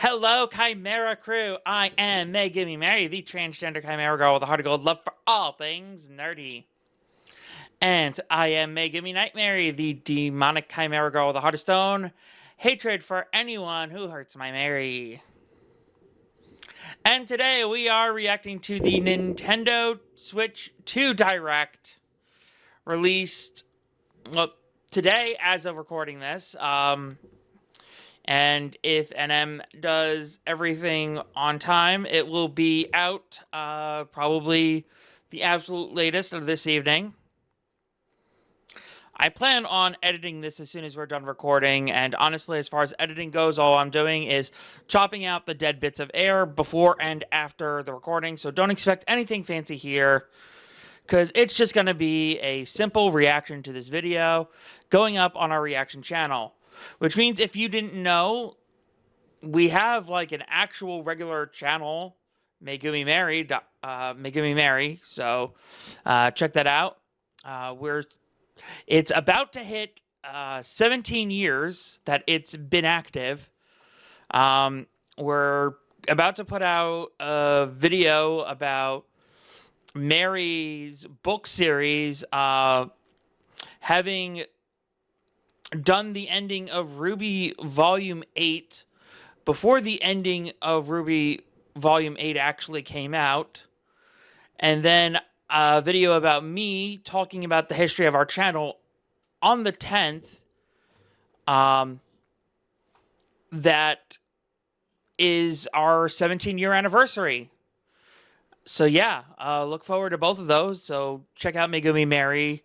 Hello, Chimera crew. I am MegumiMary, the transgender Chimera girl with a heart of gold, love for all things nerdy. And I am MegumiNightMary, the demonic Chimera girl with a heart of stone, hatred for anyone who hurts my Mary. And today we are reacting to the Nintendo Switch 2 Direct, released today as of recording this. And if NM does everything on time, it will be out probably the absolute latest of this evening. I plan on editing this as soon as we're done recording, and honestly, as far as editing goes, all I'm doing is chopping out the dead bits of air before and after the recording, so don't expect anything fancy here, because it's just going to be a simple reaction to this video going up on our reaction channel. Which means if you didn't know, we have like an actual regular channel, MegumiMary, MegumiMary. So check that out. It's about to hit 17 years that it's been active. We're about to put out a video about Mary's book series, having done the ending of Ruby Volume 8 before the ending of Ruby Volume 8 actually came out. And then a video about me talking about the history of our channel on the 10th. That is our 17-year anniversary. So yeah, look forward to both of those. So check out MegumiMary.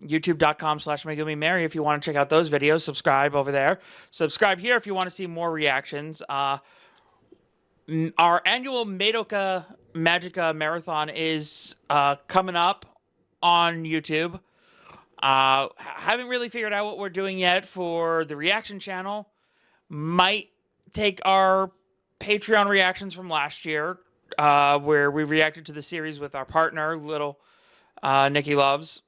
YouTube.com/MegumiMary if you want to check out those videos. Subscribe over there. Subscribe here if you want to see more reactions. Our annual Madoka Magica Marathon is coming up on YouTube. Haven't really figured out what we're doing yet for the reaction channel. Might take our Patreon reactions from last year, where we reacted to the series with our partner, little Nikki Loves.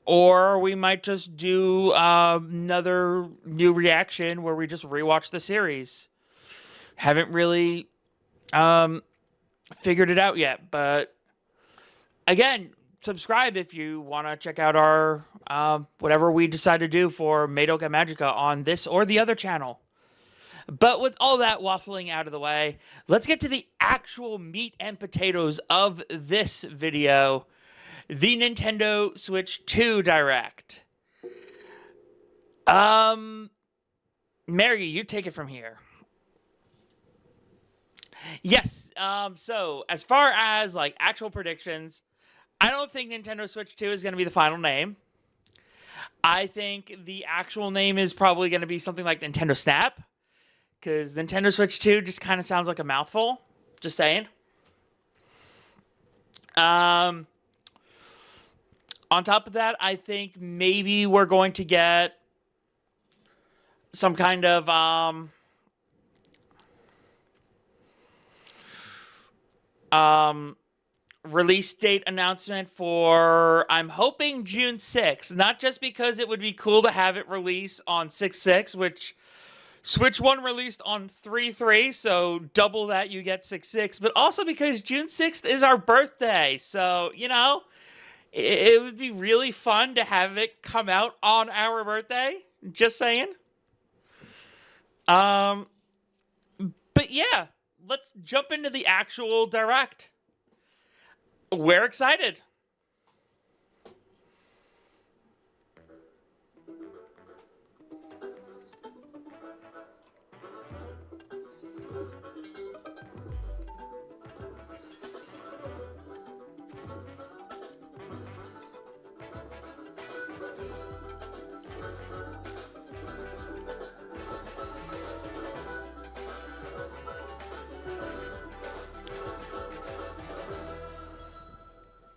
Or we might just do another new reaction where we just rewatch the series. Haven't really figured it out yet. But again, subscribe if you want to check out our whatever we decide to do for Madoka Magica on this or the other channel. But with all that waffling out of the way, let's get to the actual meat and potatoes of this video. The Nintendo Switch 2 Direct. Mary, you take it from here. Yes, so as far as like actual predictions, I don't think Nintendo Switch 2 is going to be the final name. I think the actual name is probably going to be something like Nintendo Snap, because Nintendo Switch 2 just kind of sounds like a mouthful. Just saying. On top of that, I think maybe we're going to get some kind of release date announcement for, I'm hoping, June 6th. Not just because it would be cool to have it release on 6/6, which Switch 1 released on 3/3, so double that, you get 6/6, but also because June 6th is our birthday. So, you know, it would be really fun to have it come out on our birthday. Just saying. But yeah, let's jump into the actual Direct. We're excited.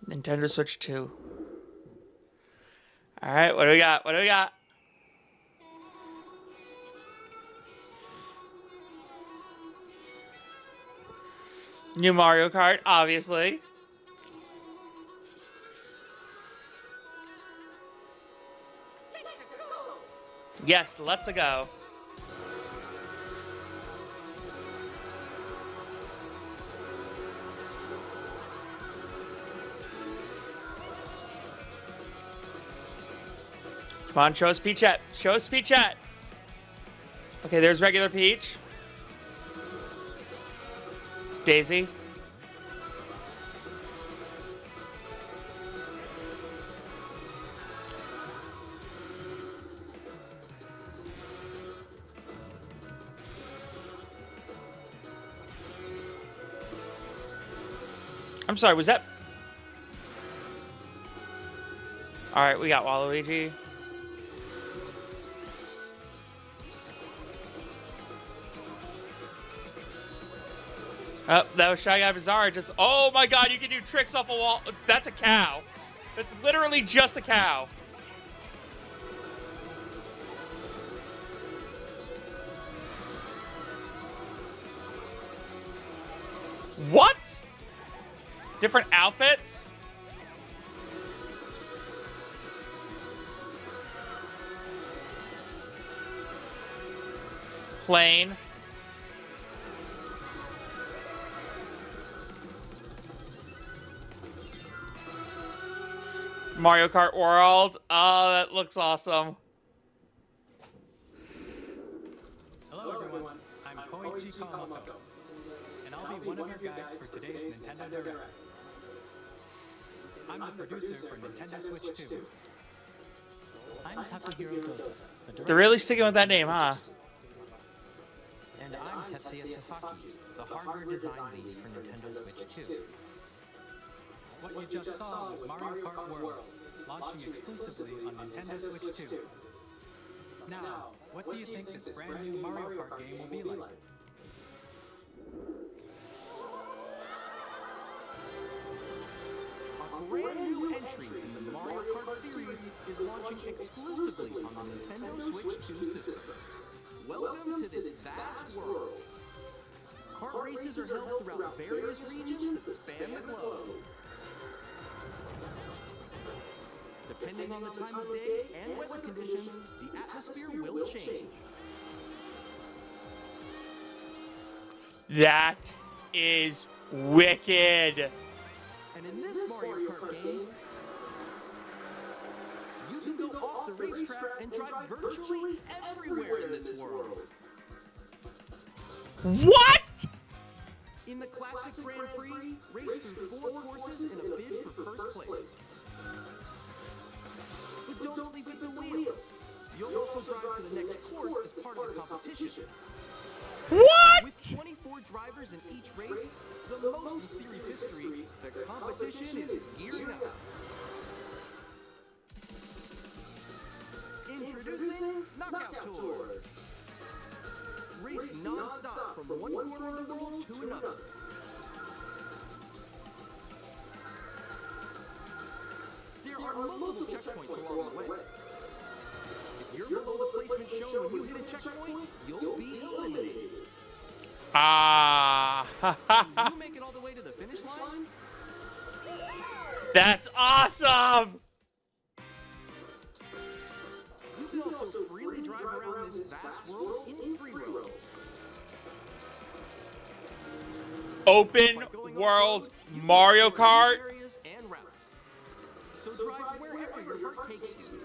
Nintendo Switch 2. Alright, what do we got? What do we got? New Mario Kart, obviously. Yes, let's go. Come on, show us Peachette. Show us Peachette. Okay, there's regular Peach. Daisy. I'm sorry, was that... Alright, we got Waluigi. Oh, that was Shy Guy Bizarre. Just, oh my god, you can do tricks off a wall. That's a cow. That's literally just a cow. What? Different outfits? Plain. Mario Kart World. Oh, that looks awesome. Hello everyone, I'm Koichi Kawamoto, and I'll be one of your guides for today's Nintendo Direct. I'm the producer for Nintendo Switch 2. I'm Takahiro Dodo. They're really sticking with that name, huh? And I'm Tetsuya Sasaki, the hardware design lead for Nintendo Switch 2. What you just saw was Mario Kart World, launching exclusively on Nintendo Switch 2. Now, what do you think this brand new Mario Kart game will be like? A brand new entry in the Mario Kart series is launching exclusively on the Nintendo Switch 2 system. Welcome to this vast world. Kart races are held throughout various regions that span the globe. Depending on the time of day and weather conditions, the atmosphere will change. That is wicked. And in this Mario Kart game, you can go off the racetrack and drive virtually everywhere in this world. What? In the classic Grand Prix, race through 4 courses in a bid for first place. But don't sleep at the wheel. You'll also drive to the next course as part of the competition. What? With 24 drivers in each race, the most in series history, the competition is gearing up. Introducing Knockout Tour. Race non-stop from one corner of the world to another. There are multiple checkpoints along the way. If you're below the placement shown when you hit a checkpoint, you'll be eliminated. Ah. Can you make it all the way to the finish line? That's awesome. You can also freely drive around this vast world in free roam. Open world Mario Kart. Areas and routes. So drive wherever your heart takes you.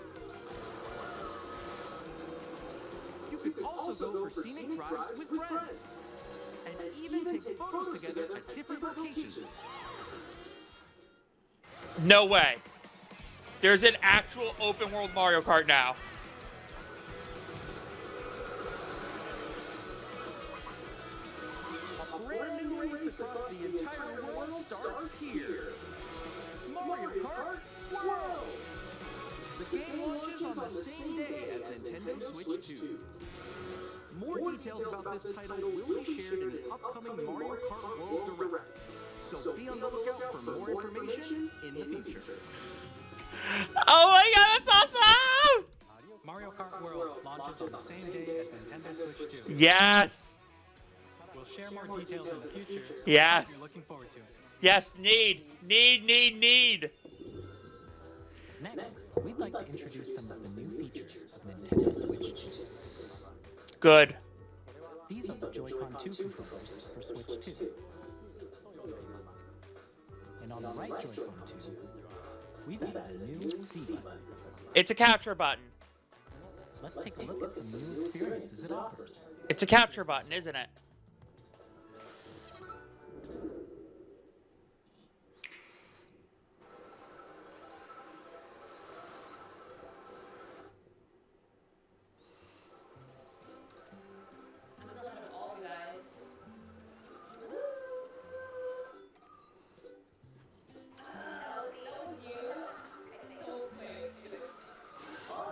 You can also go for scenic drives with friends. And even take photos together at different locations. No way. There's an actual open world Mario Kart now. A brand new race across the entire world starts here. Mario Kart World! The game launches on the same day as Nintendo Switch 2. More details about this title will be shared in the upcoming Mario Kart World Direct. So be on the lookout for more information in the future. Oh my god, that's awesome! Mario Kart World launches on the same day as Nintendo Switch 2. Yes. We'll share more details in the future, so Yes. you're looking forward to it. Yes, need. Next, we'd like to introduce some of the new features of Nintendo Switch 2. Good. These are the Joy-Con 2 controllers for Switch 2. And on the right Joy-Con 2, we've added a new C button. It's a capture button. Let's take a look at some new experiences it offers. It's a capture button, isn't it?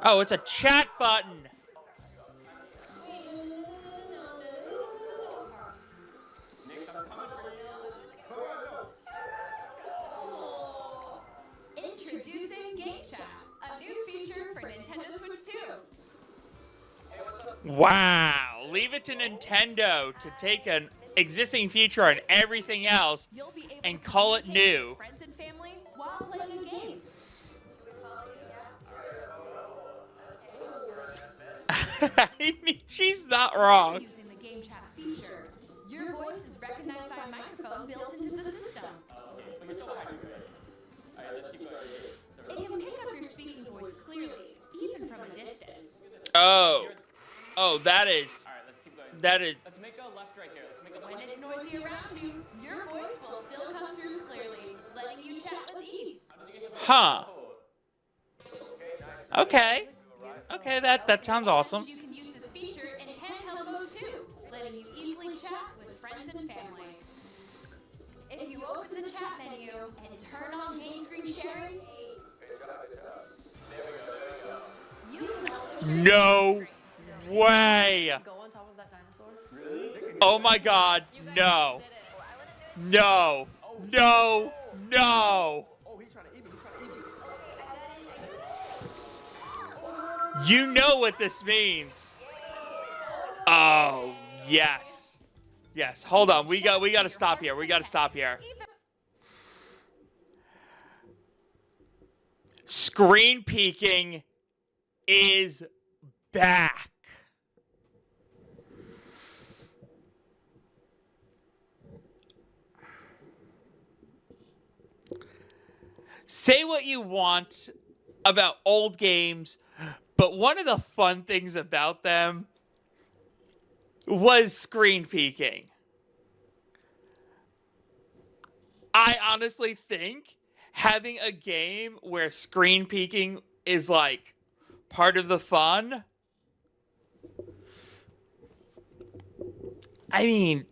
Oh, it's a chat button. Introducing Game Chat, a new feature for Nintendo Switch 2. Wow. Leave it to Nintendo to take an existing feature and everything else You'll be able and to call it communicate new. with friends and family while playing a game. I mean, she's not wrong. Using the Game Chat feature, your voice is recognized by a microphone built into the system. It can pick up your speaking voice clearly, even from a distance. Oh, that is. Let's make a left right here. Let's make a When it's noisy around you, your voice will still come through clearly, letting you chat with ease. Huh. Okay. Okay, that sounds awesome. You can use this feature in handheld mode too, letting you easily chat with friends and family. If you open the chat menu and turn on game screen sharing, you can also share No way. Go on top of that dinosaur? Oh my god. No. No. No. No. Oh, he's trying to eat me. He's trying to eat me. You know what this means. Oh, yes. Yes. Hold on. We got to stop here. We got to stop here. Screen peeking is back. Say what you want about old games, but one of the fun things about them was screen peeking. I honestly think having a game where screen peeking is like part of the fun. I mean,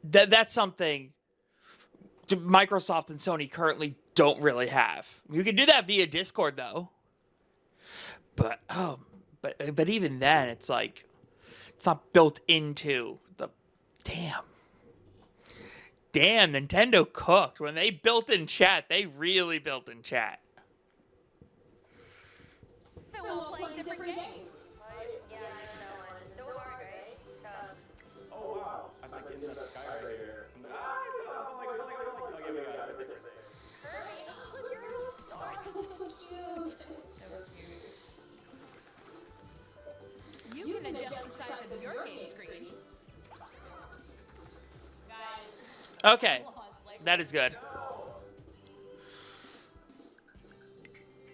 that's something Microsoft and Sony currently don't really have. You can do that via Discord though. But even then, it's like it's not built into the damn Nintendo cooked when they built in chat. They really built in chat. that while playing different games. Oh wow! I'm like in the sky right here. I'm like, oh my god! Okay, we got it. You can adjust the size of your game screen. Okay, that is good.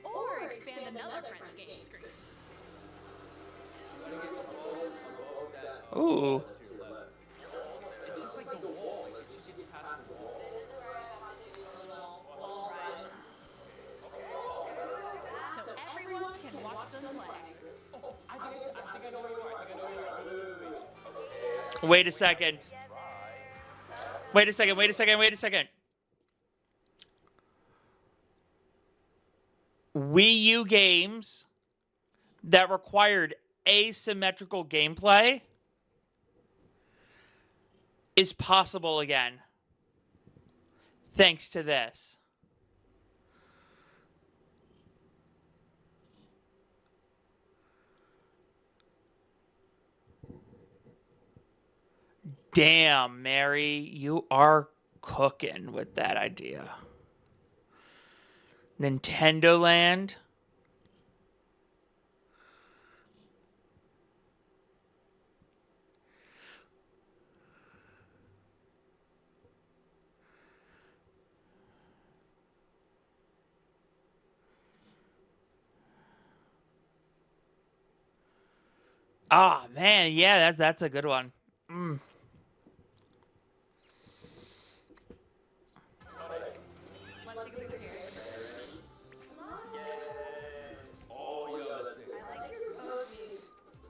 Or expand another friend's game screen. Ooh. It's just like the wall. Like she gets past the wall. So everyone can watch them play. I think I know where you are. I think I know where you are. Wait. Wait a second. Wait a second. Wait a second. Wait a second. Wii U games that required asymmetrical gameplay is possible again. Thanks to this. Damn, Mary, you are cooking with that idea. Nintendo Land. Oh man, yeah, that's a good one. Mm. Let's take a picture here. Oh, yeah, that's it. I like your poses.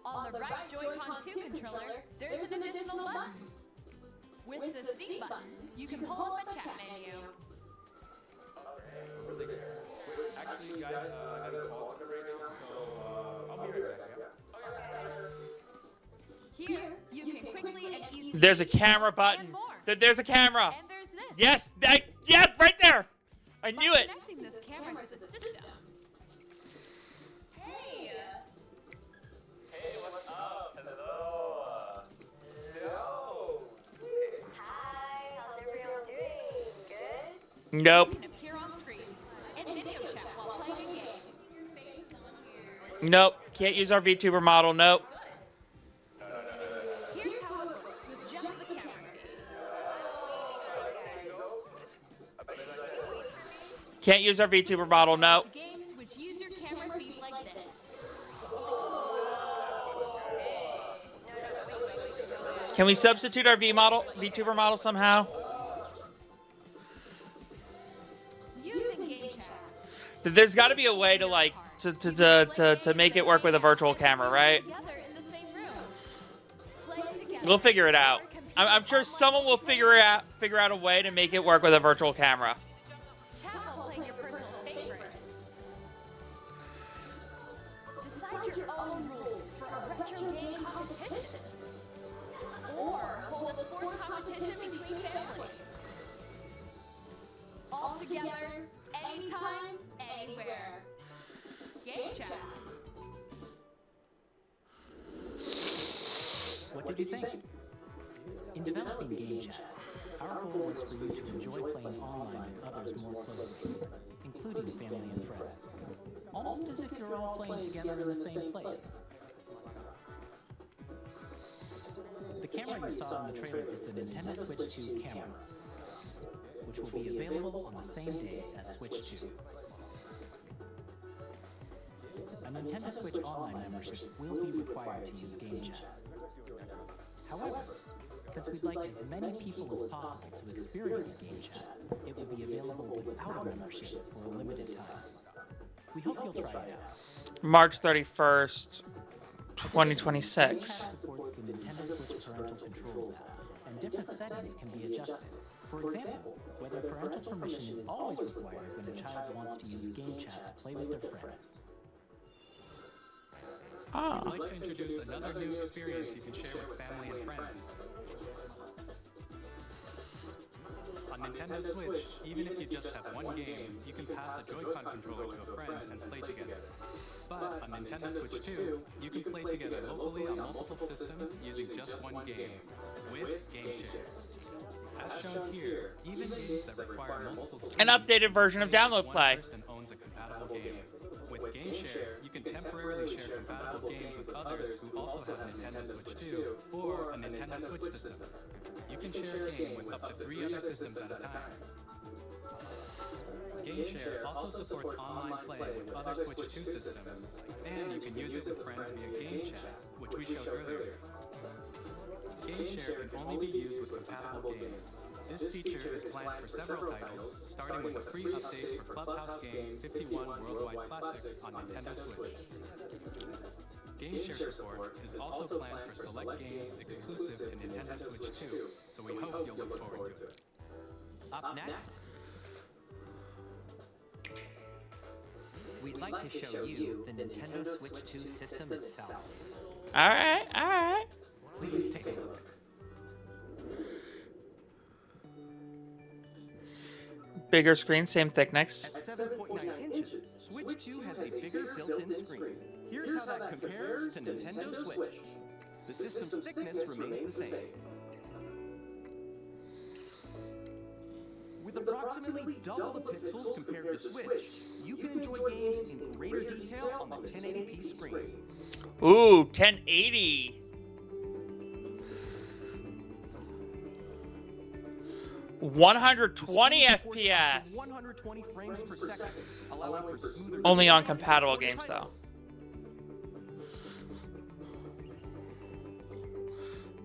On the right Joy-Con 2 controller, there's an additional button. With the C button, you can pull up a chat menu. Really good. Wait, actually, guys, I gotta call it right now, so I'll be right back. Yeah? Here, you can quickly and easily. There's a camera button. And more. There's a camera. And there's this. Yes, yeah, right there. I knew it. Connecting this camera to the system. Hey. Hey, what's up? Hello. Hello. Hi, how's everyone doing? Good? Nope. You can appear on screen and video chat while playing a game. Nope. Can't use our VTuber model. Nope. Here's how it works with just the camera feed. Can't use our VTuber model. Nope. To games which use your camera feed like this. Can we substitute our VTuber model somehow? Using game chat. There's got to be a way to like to make it work with a virtual camera, right? Together in the same room. Play together. We'll figure it out. I'm sure someone will figure out a way to make it work with a virtual camera. Chat while playing your personal favorites. Decide your own rules for a retro game competition. Or hold a sports competition between families. All together, anytime, anywhere. Game chat. What did you think? In developing Game Chat, our goal was for you to enjoy playing online with others more closely, including family and friends. Almost as if you're all playing together in the same place. The camera you saw in the trailer is the Nintendo Switch 2 camera, which will be available on the same day as Switch 2. A Nintendo Switch Online membership will be required to use Game Chat. However, since we'd like as many people as possible to experience Game Chat, it will be available without a membership for a limited time. We hope you'll try it out. March 31st, Game 2026. Chat supports the Nintendo Switch Parental Controls app, and different settings can be adjusted. For example, whether parental permission is always required when a child wants to use Game Chat to play with their friends. Ah. I'd like to introduce another new experience you can share with family and friends. On Nintendo Switch, even if you just have one game, you can pass a Joy-Con controller to a friend and play together. But on Nintendo Switch 2, you can play together locally on multiple systems using just one game, with Game Share. As shown here, even games that require multiple screens, An updated version of Download one Play. person owns a compatible game. With Game Share, you can temporarily share compatible games with others who also have Nintendo Switch 2 or a Nintendo Switch system. You can share a game with up to 3 other systems at a time. Game Share also supports online play with other Switch 2 systems, and you can use it with friends via Game Chat, which we showed earlier. Game Share can only be used with compatible games. This feature is planned for several titles, starting with a free update for Clubhouse Games 51 Worldwide Classics on Nintendo Switch. Game Share support is also planned for select games exclusive to Nintendo Switch 2, so we hope you'll look forward to it. Up next, we'd like to show you the Nintendo Switch 2 system itself. All right. Please take a look. Bigger screen, same thickness. At 7.9 inches, Switch 2 has a bigger built-in screen. Here's how that compares to Nintendo Switch. The system's thickness remains the same. approximately double the pixels compared to Switch, you can enjoy games in greater detail on the 1080p screen. Ooh, 1080. $120 FPS. 120 frames per second, allowing for smoother Only on gameplay compatible and games, though. titles.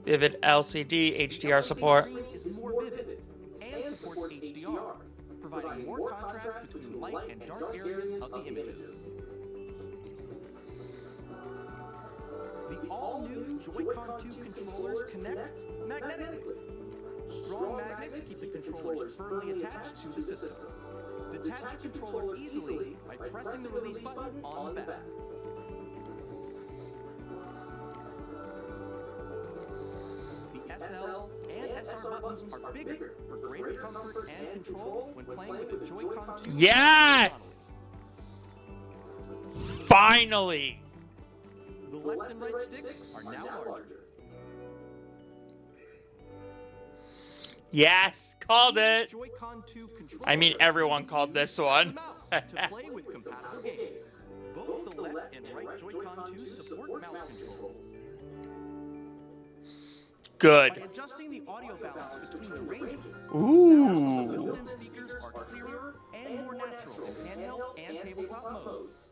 Vivid LCD HDR support. The LCD screen is more vivid and supports HDR, providing more contrast between light and dark areas of the images. The all-new Joy-Con 2 controllers connect magnetically. Strong magnets keep the controllers firmly attached to the system. Detach the controller easily by pressing the release button on the back. The SL and SR buttons are bigger for greater comfort and control when playing with the Joy-Con 2. Yes! Finally! The left and right sticks are now larger. Yes! Called it! Joy-Con 2 controller I mean, everyone called this one. and mouse to play with compatible games. Both the left and right Joy-Con 2 support mouse controls. Good. By adjusting the audio balance between the ranges, sounds from the Ooh. built-in speakers are clearer and more natural in handheld and tabletop modes.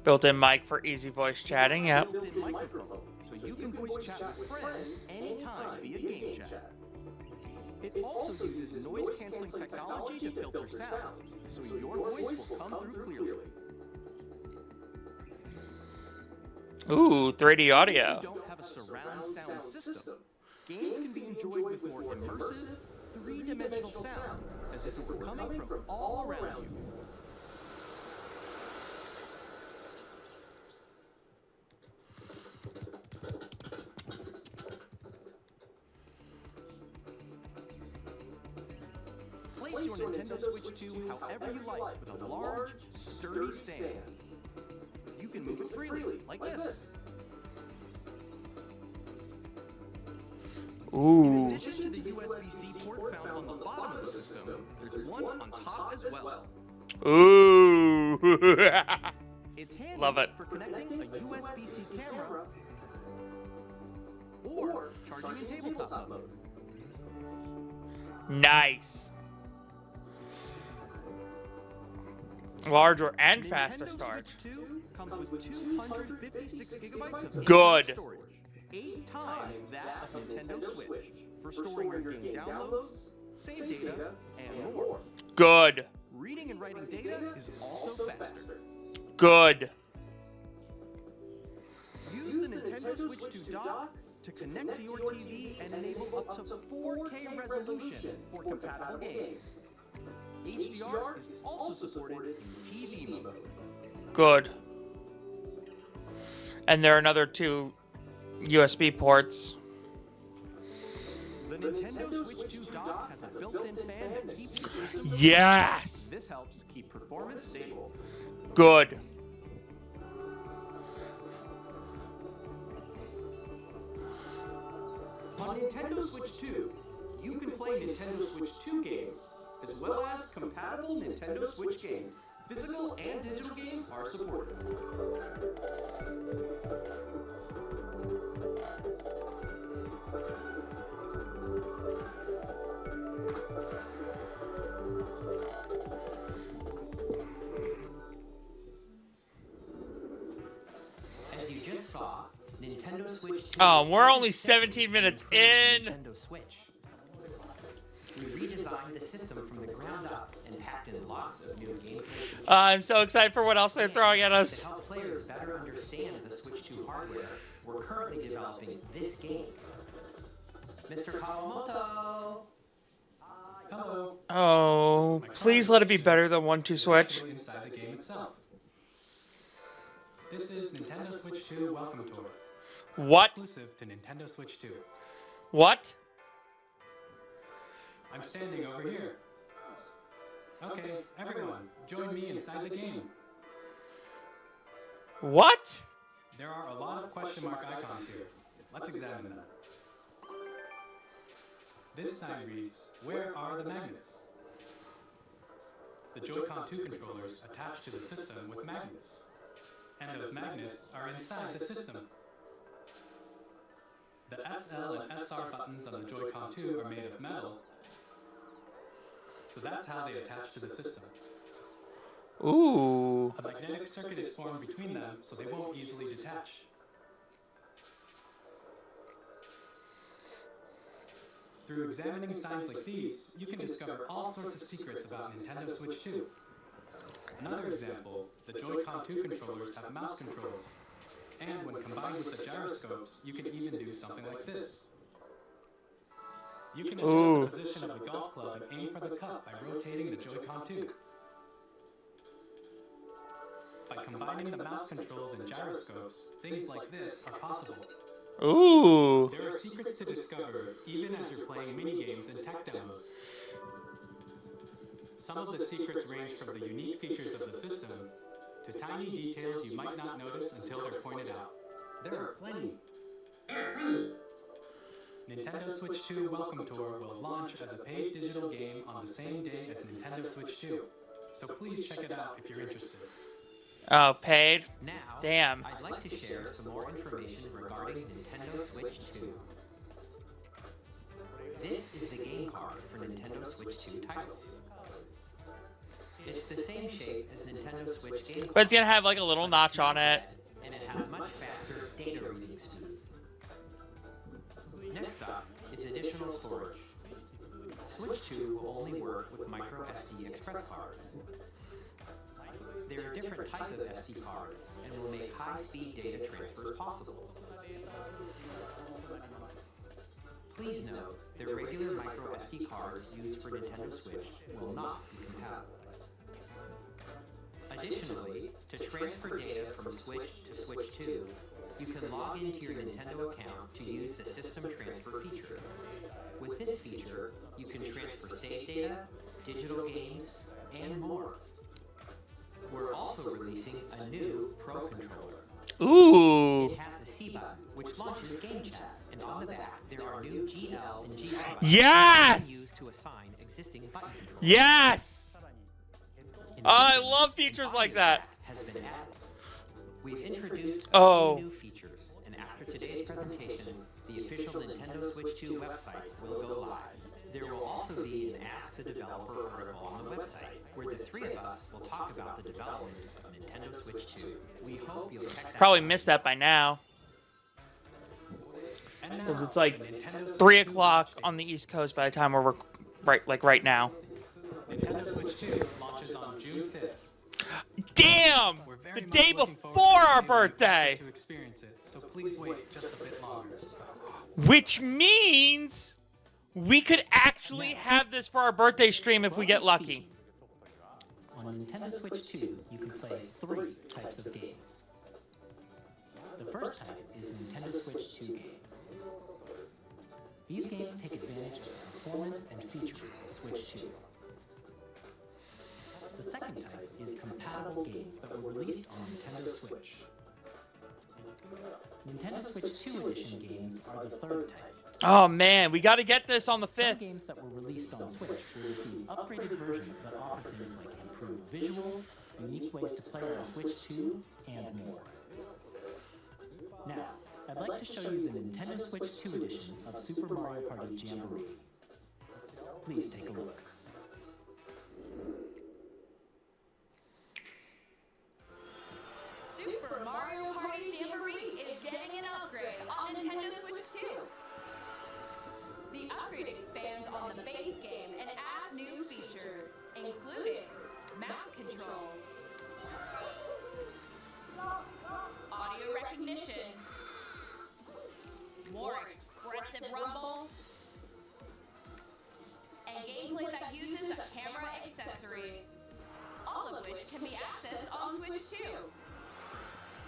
Built-in mic for easy voice chatting, yep. Built-in microphone, so you can voice chat with friends anytime via game chat. It also uses noise-canceling technology to filter sounds, so your voice will come through clearly. Ooh, 3D audio. If you don't have a surround sound system, games can be enjoyed with more immersive, three-dimensional sound, as if it were coming from all around you. Place your Nintendo Switch 2 however you like with a large, sturdy stand. You can move it freely, like this. In Ooh. addition to the USB-C port found on the bottom of the system, there's one on top as well. Ooh. It's handy Love it. for connecting a USB-C camera or charging in tabletop mode. Nice. Larger and faster Nintendo storage. Switch 2 comes with 256 gigabytes of Good. internal storage, 8 times that of Nintendo Switch, for storing your game downloads, save data, and more. Good. Reading and writing data is also faster. Good. Use the Nintendo Switch 2 dock to connect to your TV and enable up to 4K resolution for compatible games. HDR is also supported in TV mode. Good. And there are another 2 USB ports. The Nintendo Switch 2 dock has a built-in fan that keeps the system. Yes. This helps keep performance stable. Good. On Nintendo Switch 2, you can play Nintendo Switch 2 games, as well as compatible Nintendo Switch games. Physical and digital games are supported. As you just saw, Nintendo Switch 2 Oh, we're only 17 minutes in. Nintendo Switch. We redesigned the system from the ground up and packed in lots of new gameplay features. I'm so excited for what else they're throwing at To us. help players better understand the Switch 2 hardware, we're currently developing this game. Mr. Kawamoto! Hello. Oh, please let it be better than 1-2 Switch. Actually inside the game itself. This is Nintendo Switch 2 Welcome Tour, What? exclusive to Nintendo Switch 2. What? I'm standing over here. Okay, everyone, join me inside the game. What? There are a lot of question mark icons here. Let's examine them. This sign reads, "Where are the magnets?" The Joy-Con 2 controllers attach to the system with magnets, and those magnets are inside the system. The SL and SR buttons on the Joy-Con 2 are made of metal, so that's how they attach to the system. Ooh. A magnetic circuit is formed between them, so they won't easily detach. Through examining signs like these, you can discover all sorts of secrets about Nintendo Switch 2. Another example, the Joy-Con 2 controllers have mouse controls, and when combined with the gyroscopes, you can even do something like this. You can adjust the position of the golf club and aim for the cup by rotating the Joy-Con 2. By combining the mouse controls and gyroscopes, things like this are possible. Ooh. There are secrets to discover, even as you're playing minigames and tech demos. Some of the secrets range from the unique features of the system to tiny details you might not notice until they're pointed out. There are plenty. Nintendo Switch 2 Welcome Tour will launch as a paid digital game on the same day as Nintendo Switch 2. So please check it out if you're interested. Oh, paid? Now, Damn. I'd like to share some more information regarding Nintendo Switch 2. This is the game card for Nintendo Switch 2 titles. It's the same shape as Nintendo Switch game card, But it's gonna have like a little notch on it. and it has much faster data reading speeds. Next up is additional storage. Switch 2 will only work with micro SD express cards. There are different types of SD card and will make high-speed data transfers possible. Please note, the regular micro SD cards used for Nintendo Switch will not be compatible. Additionally, to transfer data from Switch to Switch 2, you can log into your Nintendo account to use the System Transfer feature. With this feature, you can transfer save data, digital games, and more. We're also releasing a new Pro controller. Ooh. It has a C button, which launches Game Chat, and on the back there are new GL and GL buttons Yes! used to assign existing button controls. Yes! In Oh, I addition, love features an like audio that. jack has been added. We've introduced Oh. many new features, and after today's presentation, the official Nintendo Switch 2 website will go live. There will also be an Ask the Developer article on the website, where the three of us will talk about the development of Nintendo Switch 2. We hope you'll check that Probably out. missed that by now. And now, Because it's like the Nintendo Switch 3 2 o'clock launch on the East Coast by the time we're right now. date. Nintendo Switch 2 launches on June 5th. Damn! We're The very much day looking before forward to our the day when you birthday! get to experience it, so please wait just a bit longer. Which means we could actually have this for our birthday stream if we get lucky. On Nintendo Switch 2, you can play 3 types of games. The first type is Nintendo Switch 2 games. These games take advantage of the performance and features of Switch 2. The second type is compatible games that were released on Nintendo Switch. Nintendo Switch 2 Edition games are the third type. Oh man, we gotta get this on the Some 5th. games that were released on Switch will receive upgraded versions that offer things like improved visuals, unique ways to play on Switch 2, and more. Now, I'd like to show you the Nintendo Switch 2 edition of Super Mario Party Jamboree. Please take a look. Super Mario Party Jamboree is getting an upgrade on Nintendo Switch 2. The upgrade expands on the base game and adds new features, including mouse controls, audio recognition, more expressive rumble, and gameplay that uses a camera accessory, all of which can be accessed on Switch 2.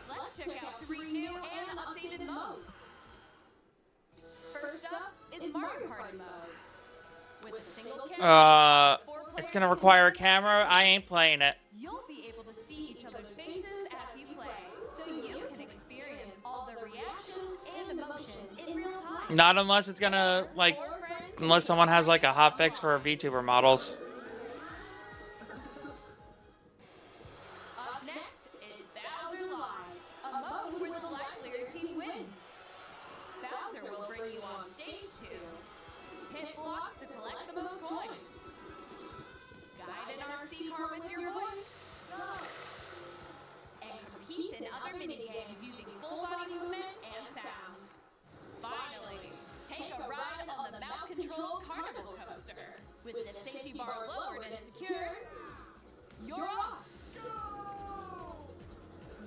Let's check out 3 new and updated modes. First up is Mario Party mode. With a single camera, 4 It's players gonna can require a play camera. I ain't playing it. You'll be able to see each other's faces as you play, so you can experience all the reactions and emotions in real time. Not unless it's gonna, like, 4 friends Unless someone has like a hot fix for VTuber models. Up next, it's Bowser Live, a mode where the black player team wins. Bowser will bring you on stage 2. Hit blocks to collect the most coins. Guide an RC car with your voice. And compete in other minigames using full body movement and sound. Finally, take a ride on the mouse-controlled carnival coaster. With the safety bar lowered and secure, you're off.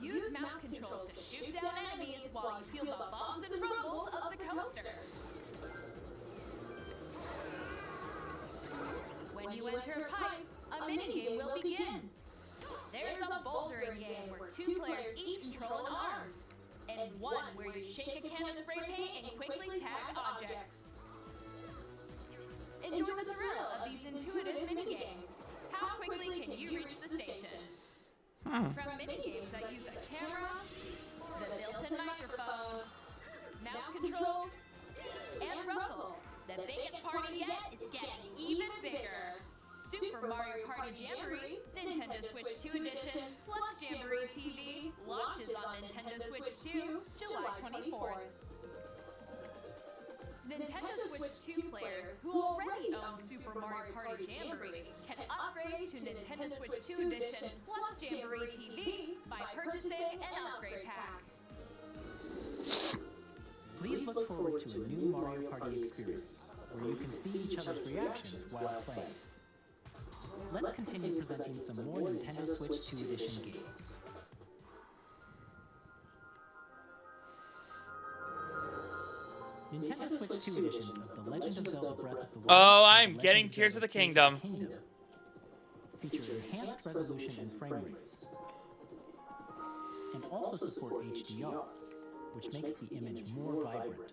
Use mouse controls to shoot down enemies while you feel the bumps and rumbles of the coaster. When you enter a pipe, a minigame will begin. There's a bouldering game where 2 players each control an arm, and one where you shake a can of spray paint and quickly tag objects. Enjoy the thrill of these intuitive minigames. How quickly can you reach the station? From minigames that use a camera, the built-in microphone, mouse controls, and rumble, the biggest party yet is getting even bigger. Super Mario Party Jamboree, Nintendo Switch 2 Edition, plus Jamboree TV, launches on Nintendo Switch 2, July 24th. Nintendo Switch 2 players who already own Super Mario Party Jamboree can upgrade to Nintendo Switch 2 Edition plus Jamboree TV by purchasing an upgrade pack. Please look forward to a new Mario Party experience, where you can see each other's reactions while playing. Let's continue presenting some more Nintendo Switch 2 Edition games. Nintendo Switch 2 editions of The Legend of Zelda Breath of the Wild Oh, I'm and The getting Legend of Tears Zelda of the Kingdom. feature enhanced resolution and frame rates, and also support HDR, which makes the image more vibrant,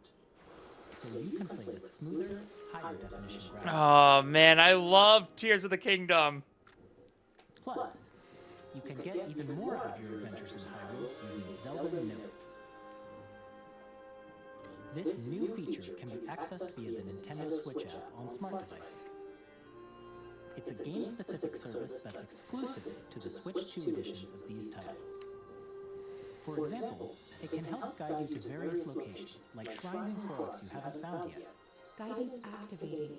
so you can play with smoother, higher definition graphics. Oh man, I love Tears of the Kingdom. Plus, you can get even more out of your adventures in Hyrule using Zelda Notes. This new feature can be accessed via the Nintendo Switch app on smart devices. It's a game-specific service that's exclusive to the Switch 2 editions of these titles. For example, it can help guide you to various locations, like shrines and corals you haven't found yet. Guidance activating.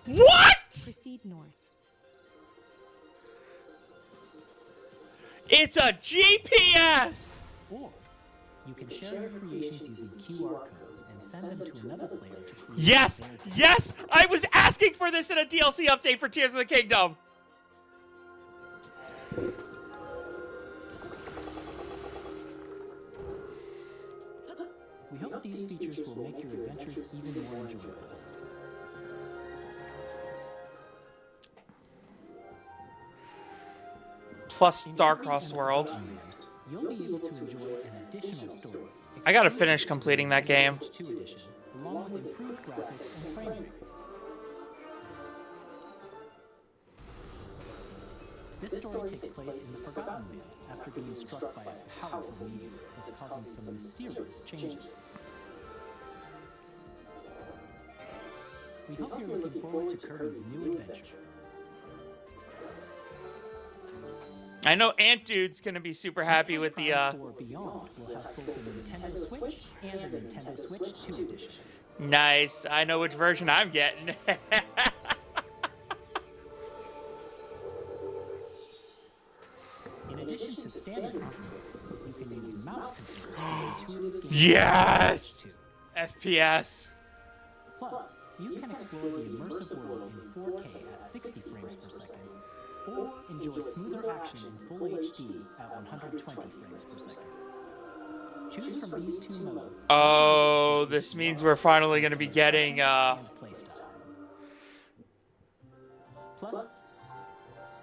What? Proceed north. It's a GPS! Or you can share your creations using QR codes and send them to another player to create Yes! their code. Yes! I was asking for this in a DLC update for Tears of the Kingdom! We hope these features will make your adventures even more enjoyable. Plus In Starcrossed every World. Forgotten Land, you'll be able to enjoy an additional story. I gotta exclusive finish to completing the that game. Switch 2 edition, along with improved graphics and frame rates. This story takes place in the Forgotten Land after being struck by a powerful meteor that's causing some mysterious changes. We hope you're looking forward to Kirby's new adventure. I know Ant Dude's gonna be super happy with the, Prime 4 Beyond will have both the Nintendo Switch and the Nintendo Switch 2 edition. Nice. I know which version I'm getting. In addition to standard controls, you can use mouse controls for intuitive gameplay. Yes! too. FPS. Plus, you can explore the immersive world in 4K at 60 frames per second, or enjoy smoother action in full HD at 120 frames per second. Choose from these two modes. Oh, this means we're finally gonna be getting, and playstyle. Plus,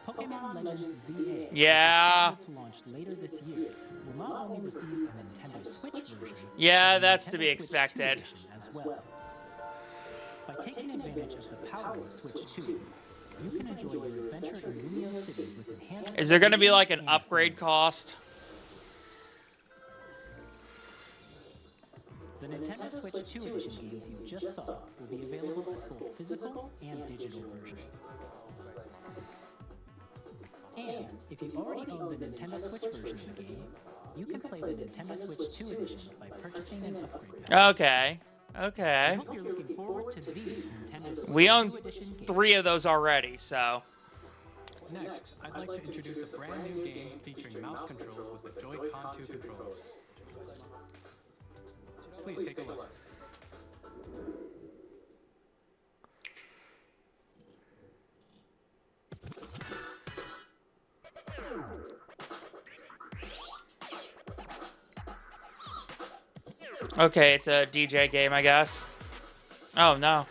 Pokemon Legends ZA, Yeah. which is scheduled to launch later this year, will not only receive a Nintendo Switch version, Yeah, but a that's to be Nintendo Switch 2 expected. edition as well. By taking advantage of the power of Switch 2, you can enjoy your adventure in Lumio City with enhanced. Is there gonna be like an and upgrade frame. cost? The The Nintendo Switch 2 Edition games you just saw will be available as both physical and digital versions. And if you already own the Nintendo Switch version of the game, you can play the Nintendo Switch 2 Edition by purchasing an upgrade pack. Okay. I Okay. hope you're looking forward to these Nintendo Switch We own 2 Edition games. 3 of those already, so. Next, I'd like to introduce a brand new game featuring mouse controls with the Joy-Con 2 controllers. Please take a look. Okay, it's a DJ game, I guess. Oh, no.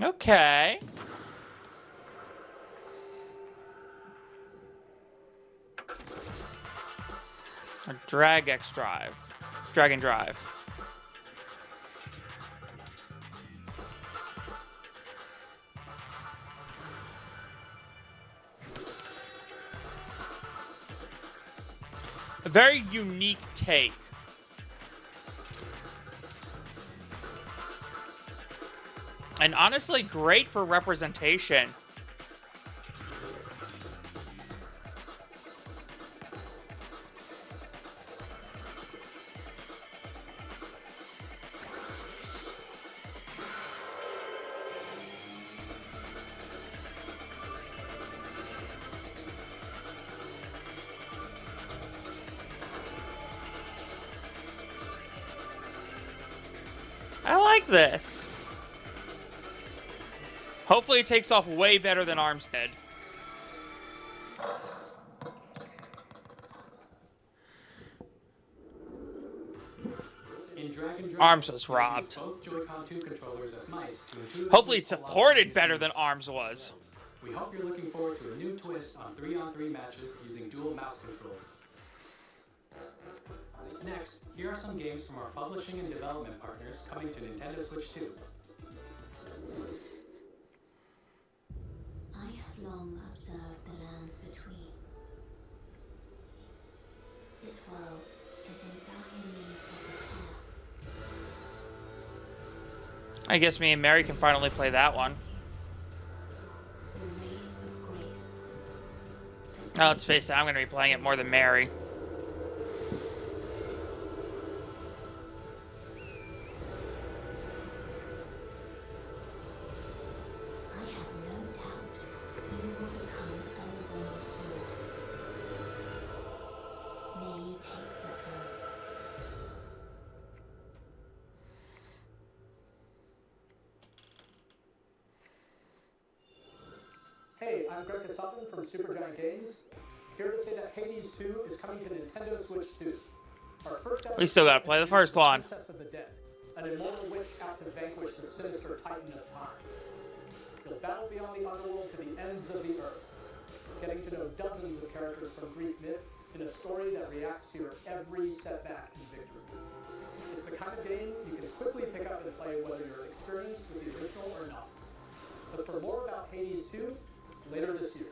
Okay. A Drag X Drive. Drag and Drive. A very unique take. And honestly, great for representation. I like this. Hopefully it takes off way better than ARMS did. In Drag and Drop, ARMS was you can robbed. use both Joy-Con 2 controllers as mice to intuitively Hopefully it pull off supported various better than moves. ARMS was. We hope you're looking forward to a new twist on 3-on-3 matches using dual mouse controls. Next, here are some games from our publishing and development partners coming to Nintendo Switch 2. I have long observed the lands between. This world is in dire need of repair. I guess me and Mary can finally play that one. The rays of grace. Now, let's face it, I'm going to be playing it more than Mary. I have no doubt you will become Elden Lord. May you take the throne. Hey, I'm Greg Sutton from Supergiant Games. Here to say that Hades 2 is coming to Nintendo Switch 2. Our first We still gotta play the first one. Princess of the Dead, an immortal witch out to vanquish the sinister Titan of Time. You'll battle beyond the underworld to the ends of the earth, getting to know dozens of characters from Greek myth in a story that reacts to your every setback and victory. It's the kind of game you can quickly pick up and play whether you're experienced with the original or not. Look for more about Hades 2 later this year.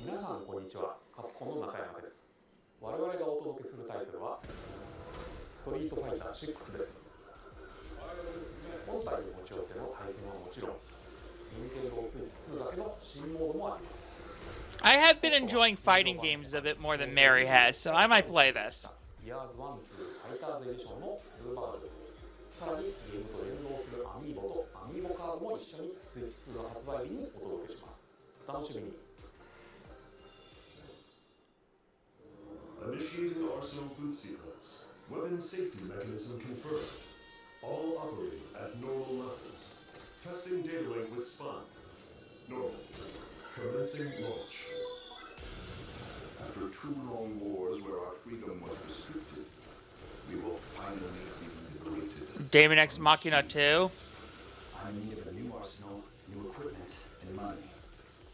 皆さんこんにちは、カプコンの中山です。我々がお届けするタイトルはストリートファイター6です。本体で持ち寄っての対戦はもちろん、任天堂スイッチ2だけの新モードもあります。 I have been enjoying fighting games a bit more than Mary has, so I might play this. イヤーズ1、2、ファイターズエディションの2バージョン。さらにゲームと連動するアミーボとアミーボカードも一緒にスイッチ2の発売日にお届けします。お楽しみに。 Initiating arsenal boot sequence. Weapon safety mechanism confirmed. All operating at normal levels. Testing data link with spawn. Normal. Commencing launch. After 2 long wars where our freedom was restricted, we will finally be liberated. Daemon X Machina 2. I'm in need of a new arsenal, new equipment, and money.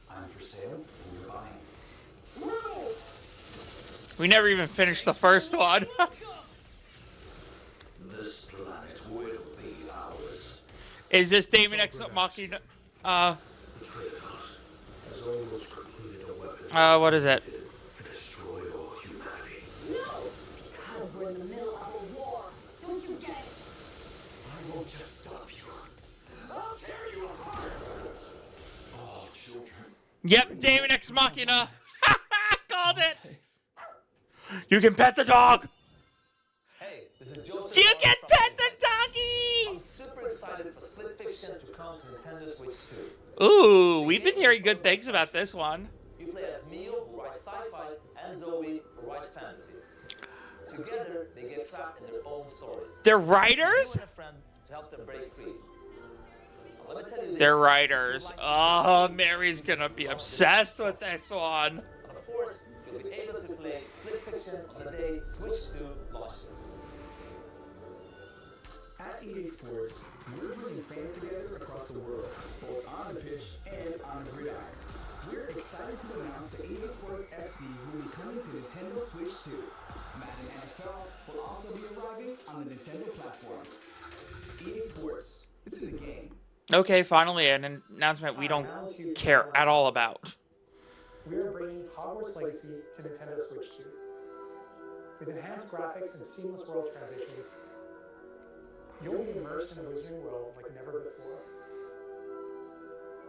I'm for sale, and you're buying. We never even finished the first one. This planet will be ours. Is this Daemon X Machina? The Traitors has almost completed a weapon What is it? to destroy all humanity. No! Because we're in the middle of a war. Don't you get it? I won't just stop you. I'll tear you apart. All children. Yep, Damon Ex Machina. Called it. You can pet the dog. Hey, this is Joseph. You can from pet the I'm doggy. super excited for Split Fiction to come to Nintendo Switch 2. Ooh, we've been hearing good things about this one. You play as Mio, who writes sci-fi, and Zoe, who writes fantasy. Together, they get trapped in their own stories. They're writers? You and a friend to help them break free. Now, let me tell you this, They're writers. Oh, Mary's gonna be obsessed with this one. and of course, you'll be able to play Split Fiction on the day Switch 2 launches. At EA Sports, we're bringing fans together across the world, both on the pitch and on the gridiron. We're excited to announce that EA Sports FC will be coming to Nintendo Switch 2. Madden NFL will also be arriving on the Nintendo platform. EA Sports, it's in the game. Okay, finally an announcement we don't care at all about. We are bringing Hogwarts Legacy to Nintendo Switch 2. With enhanced graphics and seamless world transitions, you'll be immersed in a wizarding world like never before.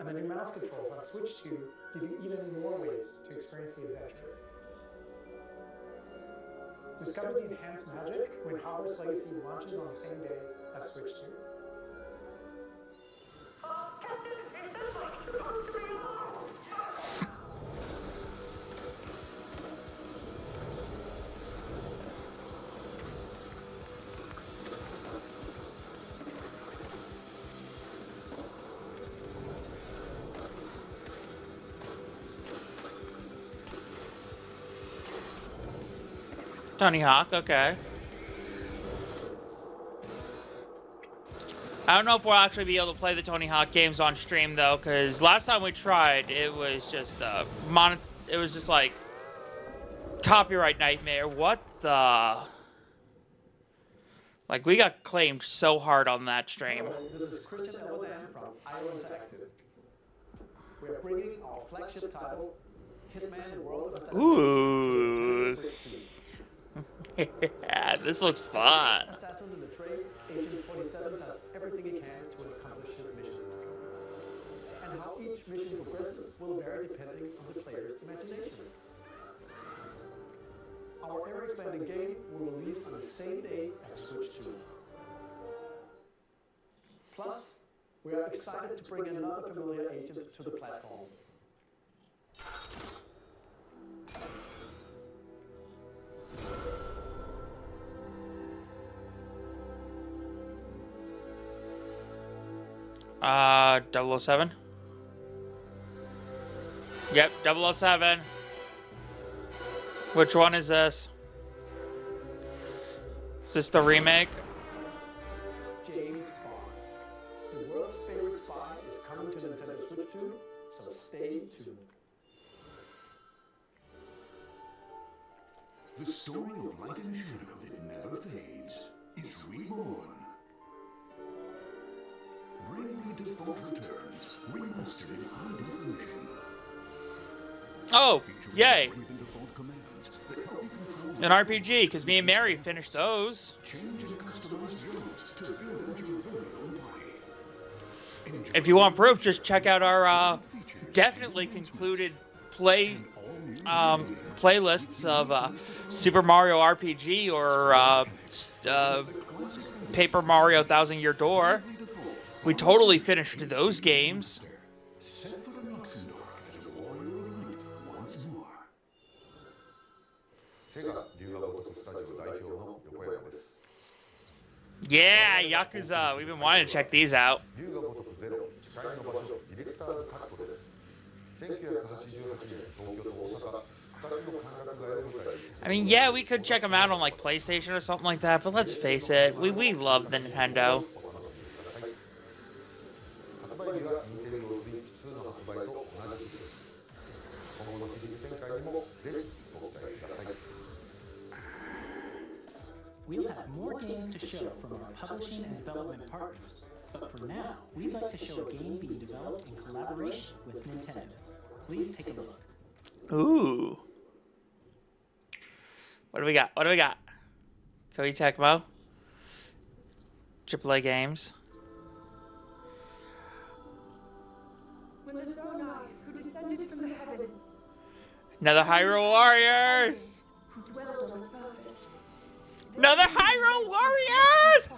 And the new mouse controls on Switch 2 give you even more ways to experience the adventure. Discover the enhanced magic when Hogwarts Legacy launches on the same day as Switch 2. Tony Hawk, okay. I don't know if we'll actually be able to play the Tony Hawk games on stream though, because last time we tried, it was just it was just like copyright nightmare. What the? Like we got claimed so hard on that stream. This is Christian Elodan from Island Interactive. We are bringing our flagship title, Hitman World of Assassination, Ooh. to Nintendo Switch 2. Yeah, this looks fun. Assassin in the trade, Agent 47 does everything he can to accomplish his mission. And how each mission progresses will vary depending on the player's imagination. Our ever-expanding game will release on the same day as Switch 2. Plus, we are excited to bring another familiar agent to the platform. Uh, 007? Yep, 007. Which one is this? Is this the remake? James Bond. The world's favorite spy is coming to Nintendo Switch 2, so stay tuned. The story of light and shadow that never fades is reborn. Bravely Default returns, remastered in high definition. Oh, yay! Bravely Default commands that help you control An RPG, because me and Mary finished those. change and customize drones to build your very own body. Enjoy If you want proof, just check out our definitely concluded playlists of Super Mario RPG or Paper Mario 1000 Year Door. We totally finished those games. set for the Luxembourg as a warrior of light once more. セガ龍が如くスタジオ代表の横山です。 Yeah, Yakuza. We've been wanting to check these out. 龍が如くゼロ誓いの場所ディレクターズカットです。1988年東京と大阪2つの感覚がやる舞台。 I mean, yeah, we could check them out on like PlayStation or something like that, but let's face it, we love the Nintendo. 発売日は任天堂スイッチ2の発売と同じ日です。今後のシリーズ展開にもぜひご期待ください。 We'll have more games to show from our publishing and development partners, But for now, we'd like to show a game being developed in collaboration with Nintendo. Please take a look. Ooh. What do we got? What do we got? Koei Tecmo. AAA games. When the Zonai, who descended from the heavens, Another Hyrule Warriors! who dwelled on the surface. Another Hyrule Warriors!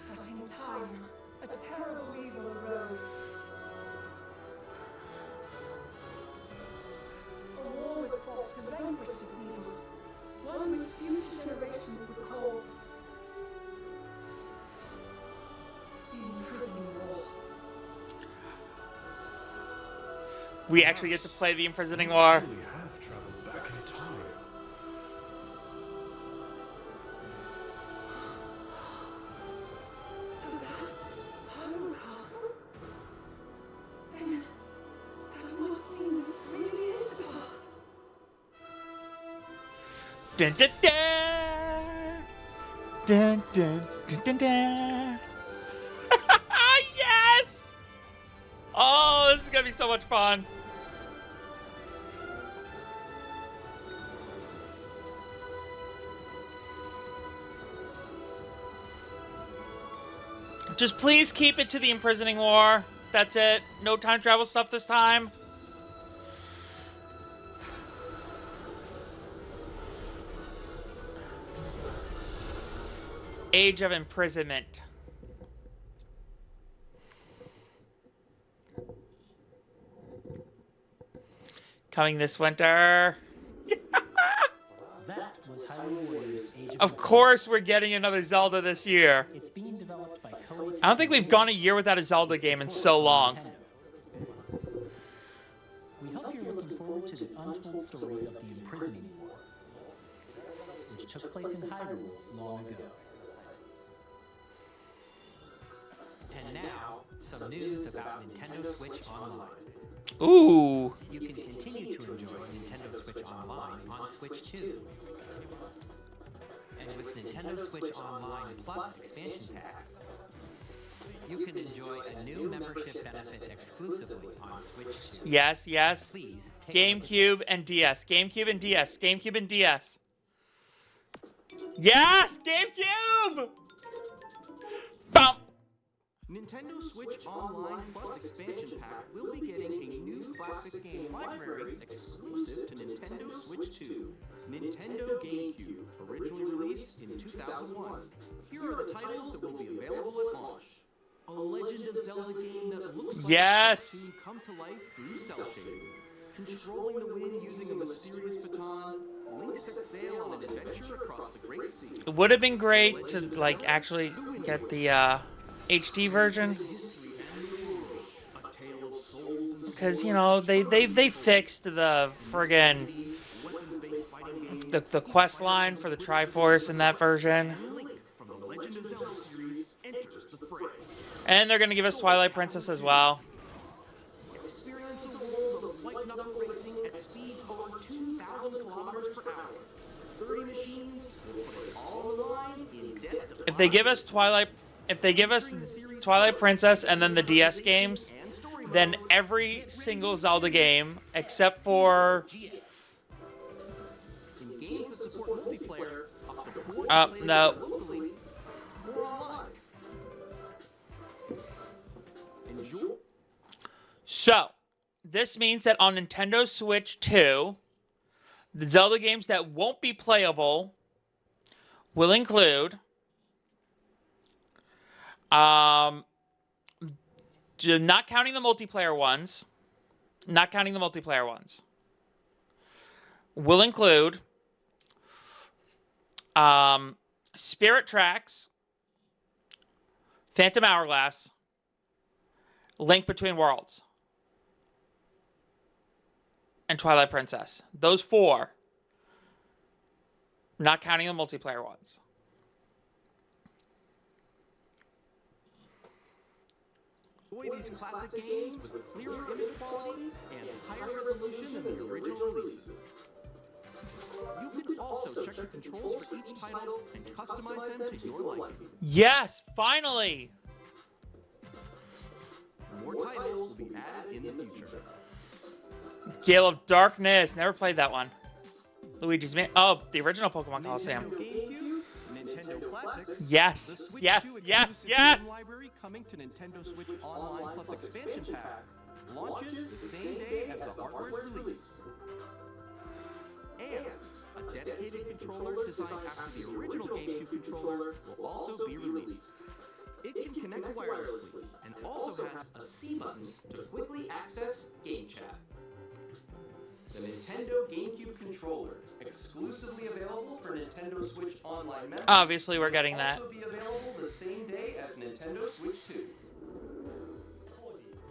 But in time, a terrible evil arose. A war was fought to vanquish this evil, one which future generations would call the Imprisoning War. We actually get to play the Imprisoning War. We have traveled back in time. So that's Hyrule Castle? Then that must mean this really is the past. Dun dun dun! Dun dun dun dun dun! Yes! Oh, this is gonna be so much fun. Just please keep it to the Imprisoning War. That's it. No time travel stuff this time. Age of Imprisonment. Coming this winter. That was Hyrule Warriors Age Of course we're getting another Zelda this year. It's being developed by Koei. I don't think we've gone a year without a Zelda game in so long. We hope you're looking forward to the untold story of the Imprisoning War, which took place in Hyrule long ago. And now, some news about Nintendo Switch Online. Ooh. You can continue to enjoy Nintendo Switch Online on Switch 2. And with Nintendo Switch Online Plus expansion pack, you can enjoy a new membership benefit exclusively on Switch 2. Yes, yes. Please take a look at GameCube and DS. GameCube and DS. GameCube and DS. Yes! GameCube! Bump! Nintendo Switch Online Plus expansion pack will be getting a new classic game library exclusive to Nintendo Switch 2. Nintendo GameCube, originally released in 2001. Here are the titles that will be available at launch. A Legend of Zelda game that looks like Yes. a cartoon come to life through cell shading. Controlling the wind using a mysterious baton, Link sets sail on an adventure across the Great Sea. It would have been great to, like, actually get the, HD version. Because, you know, they fixed the friggin' the quest line for the Triforce in that version. From the Legend of Zelda series enters the fray. And they're gonna give us Twilight Princess as well. Experience a world of white knuckle racing at speeds over 2,000 kilometers per hour. 30 machines will put it all on the line in depth. If they give us Twilight Princess and then the DS games, then every single Zelda game except for In games that support multiplayer, up to 4 no. locally or online. Enjoy. So, this means that on Nintendo Switch 2, the Zelda games that won't be playable will include not counting the multiplayer ones, will include Spirit Tracks, Phantom Hourglass, Link Between Worlds, and Twilight Princess. Those 4, not counting the multiplayer ones. Enjoy these classic games with clearer image quality and higher resolution than the original releases. You can also check special controls for each title and customize them to your liking. Yes, finally. More titles will be added in the future. Gale of Darkness. Never played that one. Luigi's Man. Oh, the original Pokemon Coliseum. GameCube, Nintendo Classics, Yes. the Switch Yes. 2 Yes. exclusive Yes. game library coming to Nintendo Switch Online plus expansion pack launches the same day as the hardware's release. And a dedicated controller designed after the original GameCube controller will also be released. It can connect wirelessly and also has a C button to quickly access Game Chat. The Nintendo GameCube controller, exclusively available for Nintendo Switch Online members. Obviously, we're getting that. Will also be available the same day as Nintendo Switch 2.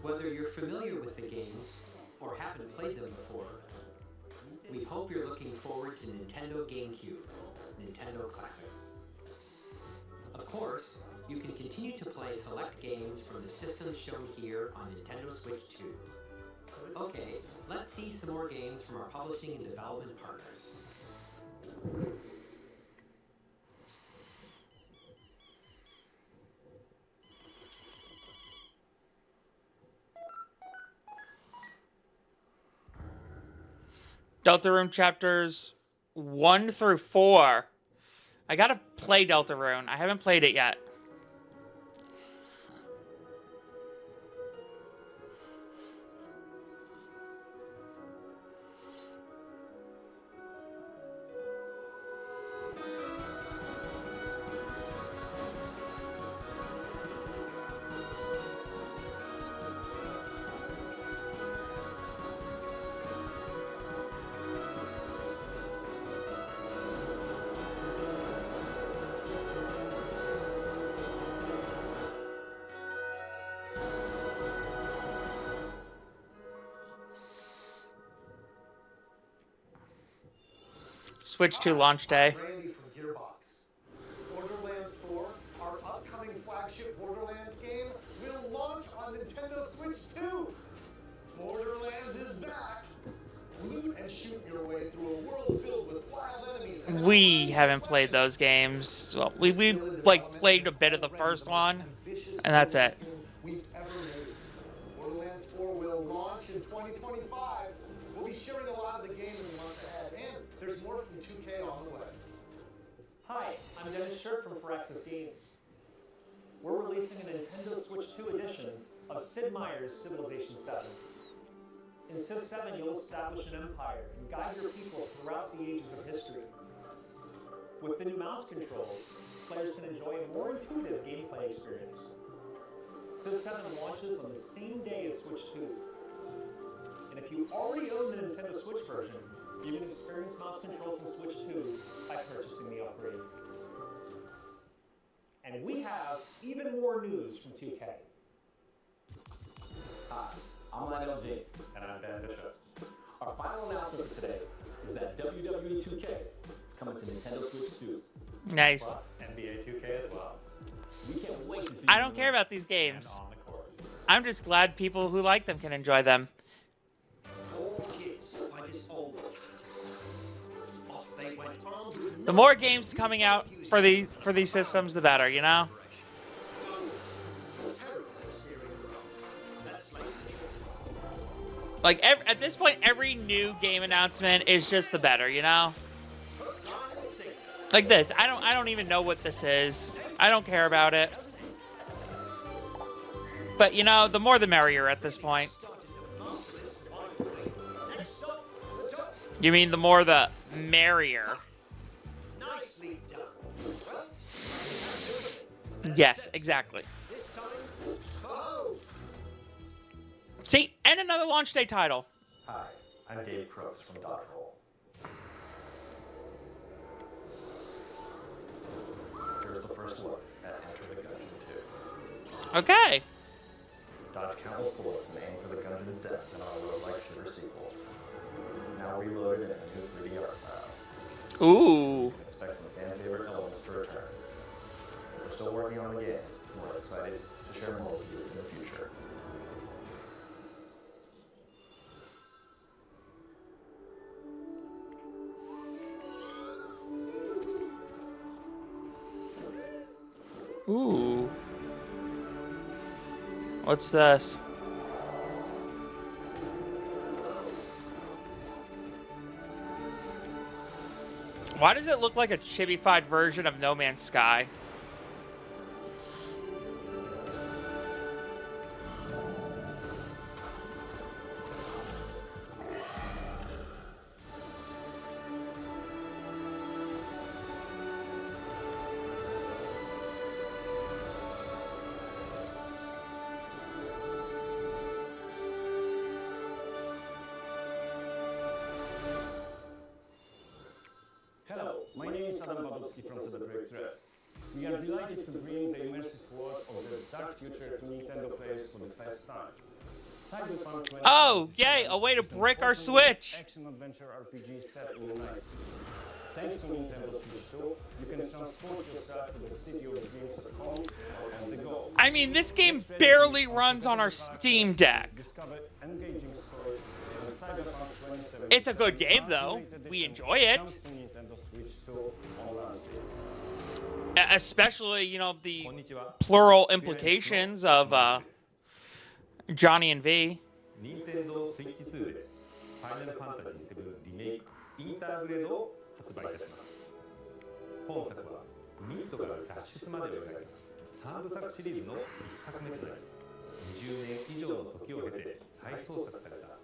Whether you're familiar with the games or haven't played them before, we hope you're looking forward to Nintendo GameCube, Nintendo Classics. Of course, you can continue to play select games from the systems shown here on Nintendo Switch 2. Okay, let's see some more games from our publishing and development partners. Deltarune chapters 1 through 4. I gotta play Deltarune. I haven't played it yet. Switch 2 launch day. Randy from Gearbox. Borderlands 4, our upcoming flagship Borderlands game, will launch on Nintendo Switch 2. Borderlands is back. Loot and shoot your way through a world filled with wild enemies. We haven't played those games. Well, we like played a bit of the first one, and that's it. We've ever made. Borderlands 4 will launch in 2025. We'll be sharing a lot of the game in the months ahead, and there's more from 2K on the way. Hi, I'm Dennis Shirt from Firaxis Games. We're releasing a Nintendo Switch 2 edition of Sid Meier's Civilization 7. In Civ 7, you'll establish an empire and guide your people throughout the ages of history. With the new mouse controls, players can enjoy a more intuitive gameplay experience. Civ 7 launches on the same day as Switch 2. And if you already own the Nintendo Switch version, you can experience mouse controls in Switch 2 by purchasing the upgrade. And we have even more news from 2K. Hi, I'm Lionel James. And I'm Ben Bishop. Our final announcement for today is that WWE 2K is coming to Nintendo Switch 2. Nice. Plus NBA 2K as well. We can't wait to see I you don't in care about these games. On the court. I'm just glad people who like them can enjoy them. All kids by this old off they went armed with The more games coming out for these systems, the better, you know? terrible at steering around. That's like Like, at this point, every new game announcement is just the better, you know? Like this. I don't even know what this is. I don't care about it. But, you know, the more the merrier at this point. You mean the more the merrier? nicely done. Yes, exactly. This time, ho! See, and another launch day title. Hi, I'm Dave Crooks from Dodgeball. Here's the first look at Enter the Gungeon 2. Okay. Dodge countless bullets and aim for the Gungeon's depths in our roguelike shooter sequel. Now reloaded in a new 3D art style. Ooh. Expect some fan favorite elements to return. We're still working on the game. We're excited to share more with you in the future. Ooh. What's this? Why does it look like a chibified version of No Man's Sky? Hello, my name is Adam Babowski from the Project Red. We are delighted to bring the immersive world of the dark future to Nintendo players for the first time. Cyberpunk 2077 Oh, yay! A way to is an brick our open-world Switch! action-adventure RPG set in the night city. Thanks to Nintendo Switch 2, you can transport yourself to the city of dreams at home or on the go. I mean, this game barely runs on our Steam Deck. Discover engaging stories in Cyberpunk 2077. It's a good game, though. We enjoy it. Comes to Nintendo Switch 2 on launch day. Especially, you know, the plural implications of Johnny and V. 任天堂スイッチ2でファイナルファンタジー7リメイクインターグレードを発売いたします。本作はミッドから脱出までを描いた3部作シリーズの1作目となり、20年以上の時を経て再創作された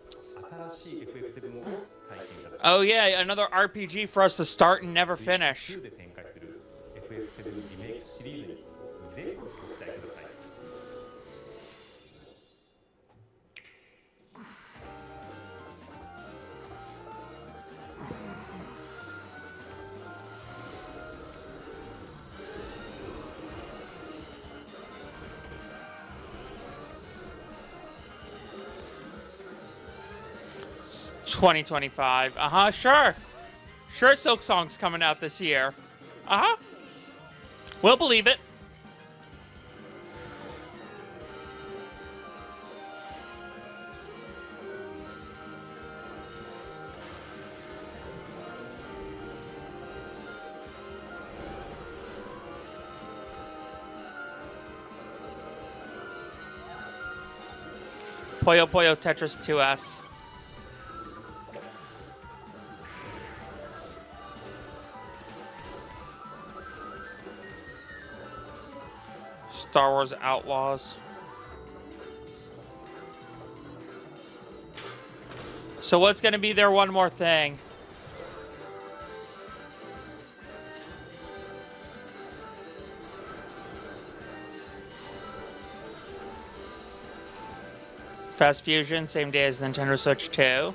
新しい FF7 を体験いただきます。Oh yeah, another RPG for us to start and never finish. 2で展開する FF7 リメイクシリーズにぜひご期待ください。2025. Sure. Sure, Silk Song's coming out this year. We'll believe it. Puyo Puyo Tetris 2S. Star Wars Outlaws. So what's going to be their one more thing? Fast Fusion, same day as Nintendo Switch 2.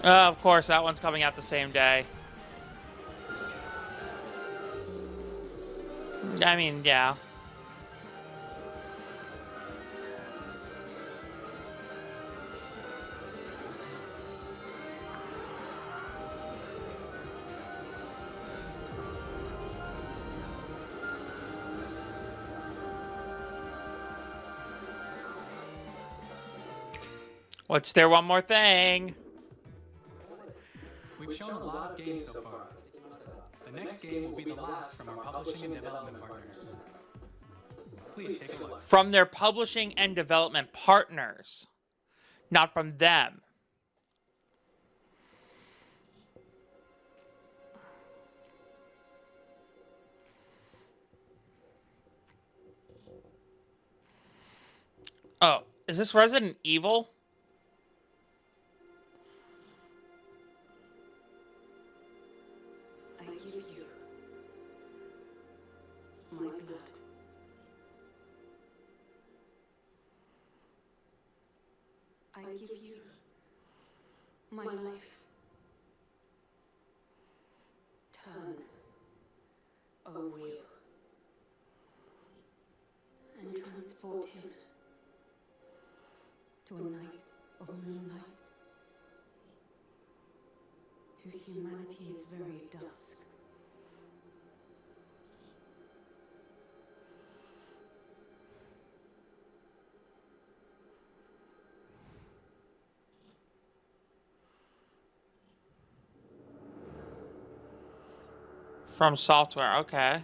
Of course, that one's coming out the same day. I mean, yeah. What's their one more thing? We've shown a lot of games so far. The next game will be the last from our publishing and development partners. Please take a look. From their publishing and development partners, not from them. Oh, is this Resident Evil? I give you my blood. I give you my life. Turn, O wheel, and transport him to a night of moonlight, to humanity's very dusk. From Software, okay.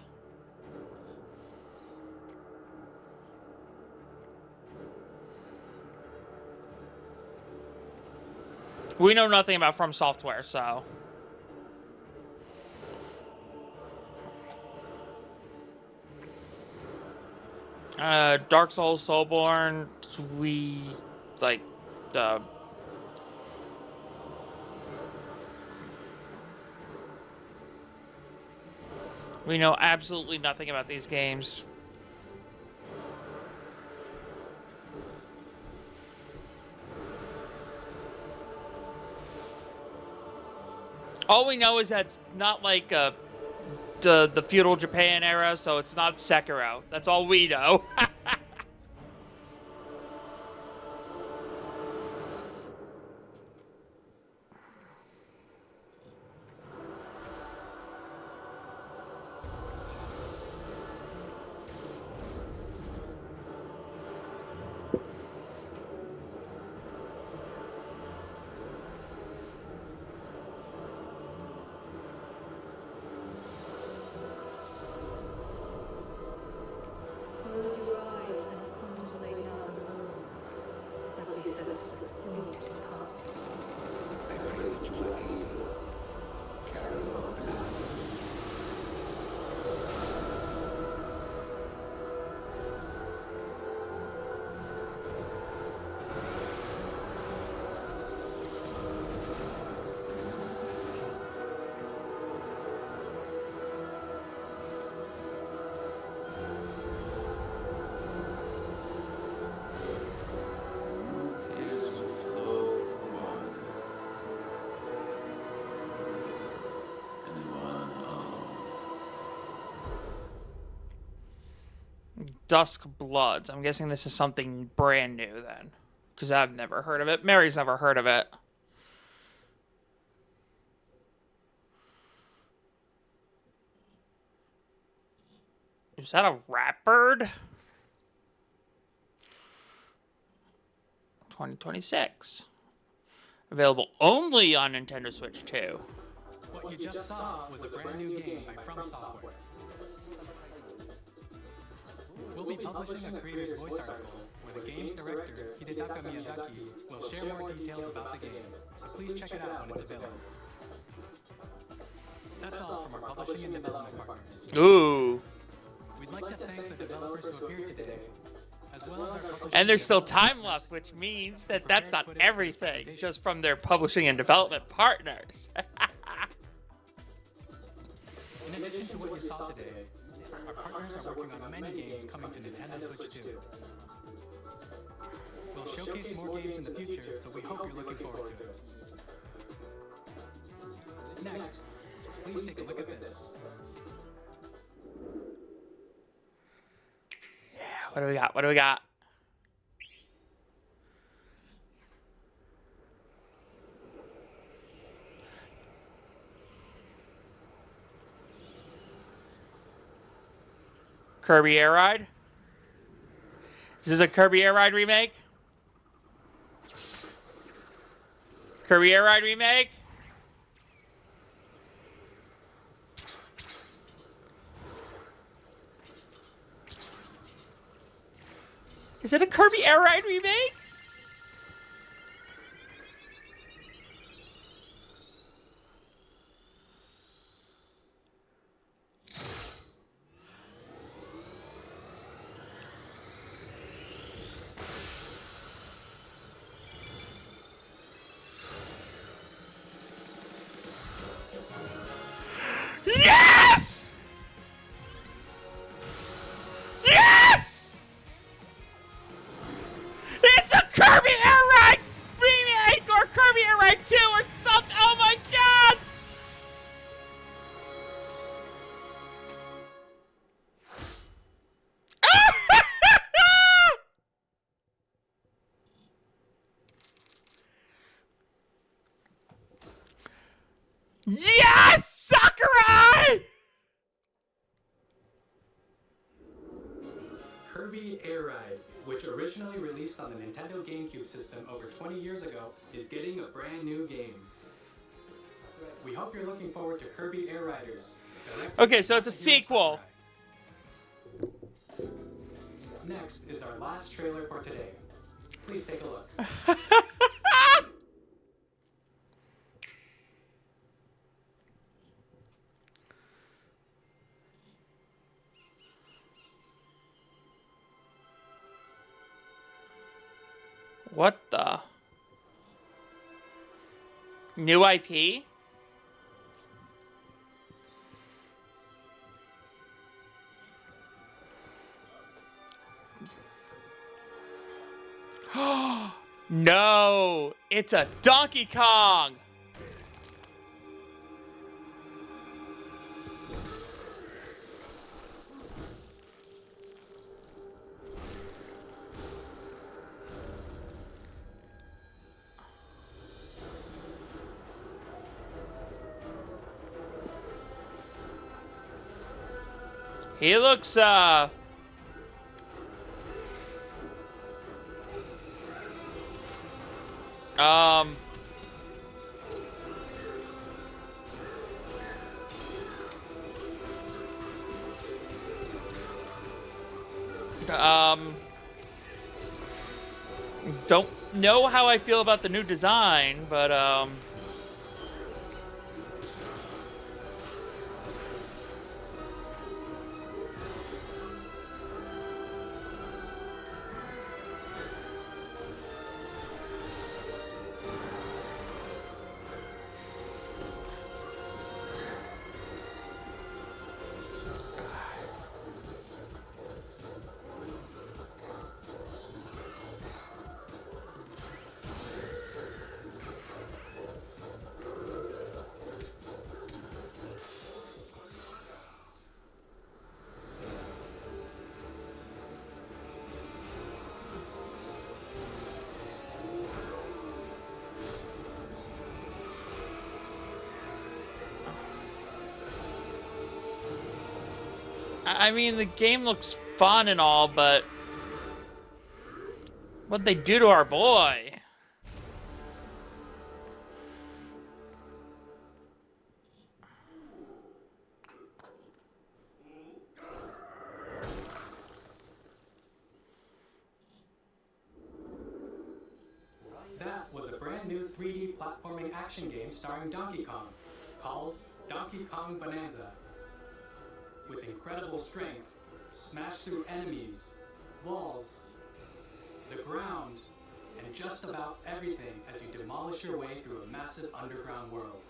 We know nothing about From Software, so. Dark Souls, Soulborn, we like the. We know absolutely nothing about these games. All we know is that it's not like the feudal Japan era, so it's not Sekiro. That's all we know. Close your eyes and contemplate now the moon as befits the soon to come. I pray that you are able. Carry on. Tears will flow from one, and one alone. Dusk Bloods. I'm guessing this is something brand new then. Because I've never heard of it. Mary's never heard of it. Is that a rat bird? 2026. Available only on Nintendo Switch 2. What you just saw was a brand new game by From Software. We'll be publishing a creator's voice article where the game's director, Hidetaka Miyazaki, will share more details about the game, so please check it out when it's available. That's all from our publishing and development partners. Ooh. We'd like to thank the developers who appeared today, as well as our publishing And there's still and development time left, which means that that's not everything, just from their publishing and development partners. In addition to what you saw today, our partners are working on many games coming to Nintendo Switch 2. We'll showcase more games in the future, so we hope you're looking forward to it. Next, please take a look at this. What do we got? What do we got? Kirby Air Ride? This is a Kirby Air Ride remake? Kirby Air Ride remake? Is it a Kirby Air Ride remake? Yes! Yes! It's a Kirby Air Ride remake or Kirby Air Ride 2 or something. Oh my god! Yes! Sakurai! Kirby Air Ride, which originally released on the Nintendo GameCube system over 20 years ago, is getting a brand new game. We hope you're looking forward to Kirby Air Riders. Okay, so it's a sequel. Next is our last trailer for today. Please take a look. What the? New IP? No, it's a Donkey Kong. He looks, um, don't know how I feel about the new design, but, I mean, the game looks fun and all, but what'd they do to our boy? That was a brand new 3D platforming action game starring Donkey Kong, called Donkey Kong Bonanza. With incredible strength, smash through enemies, walls, the ground, and just about everything as you demolish your way through a massive underground world.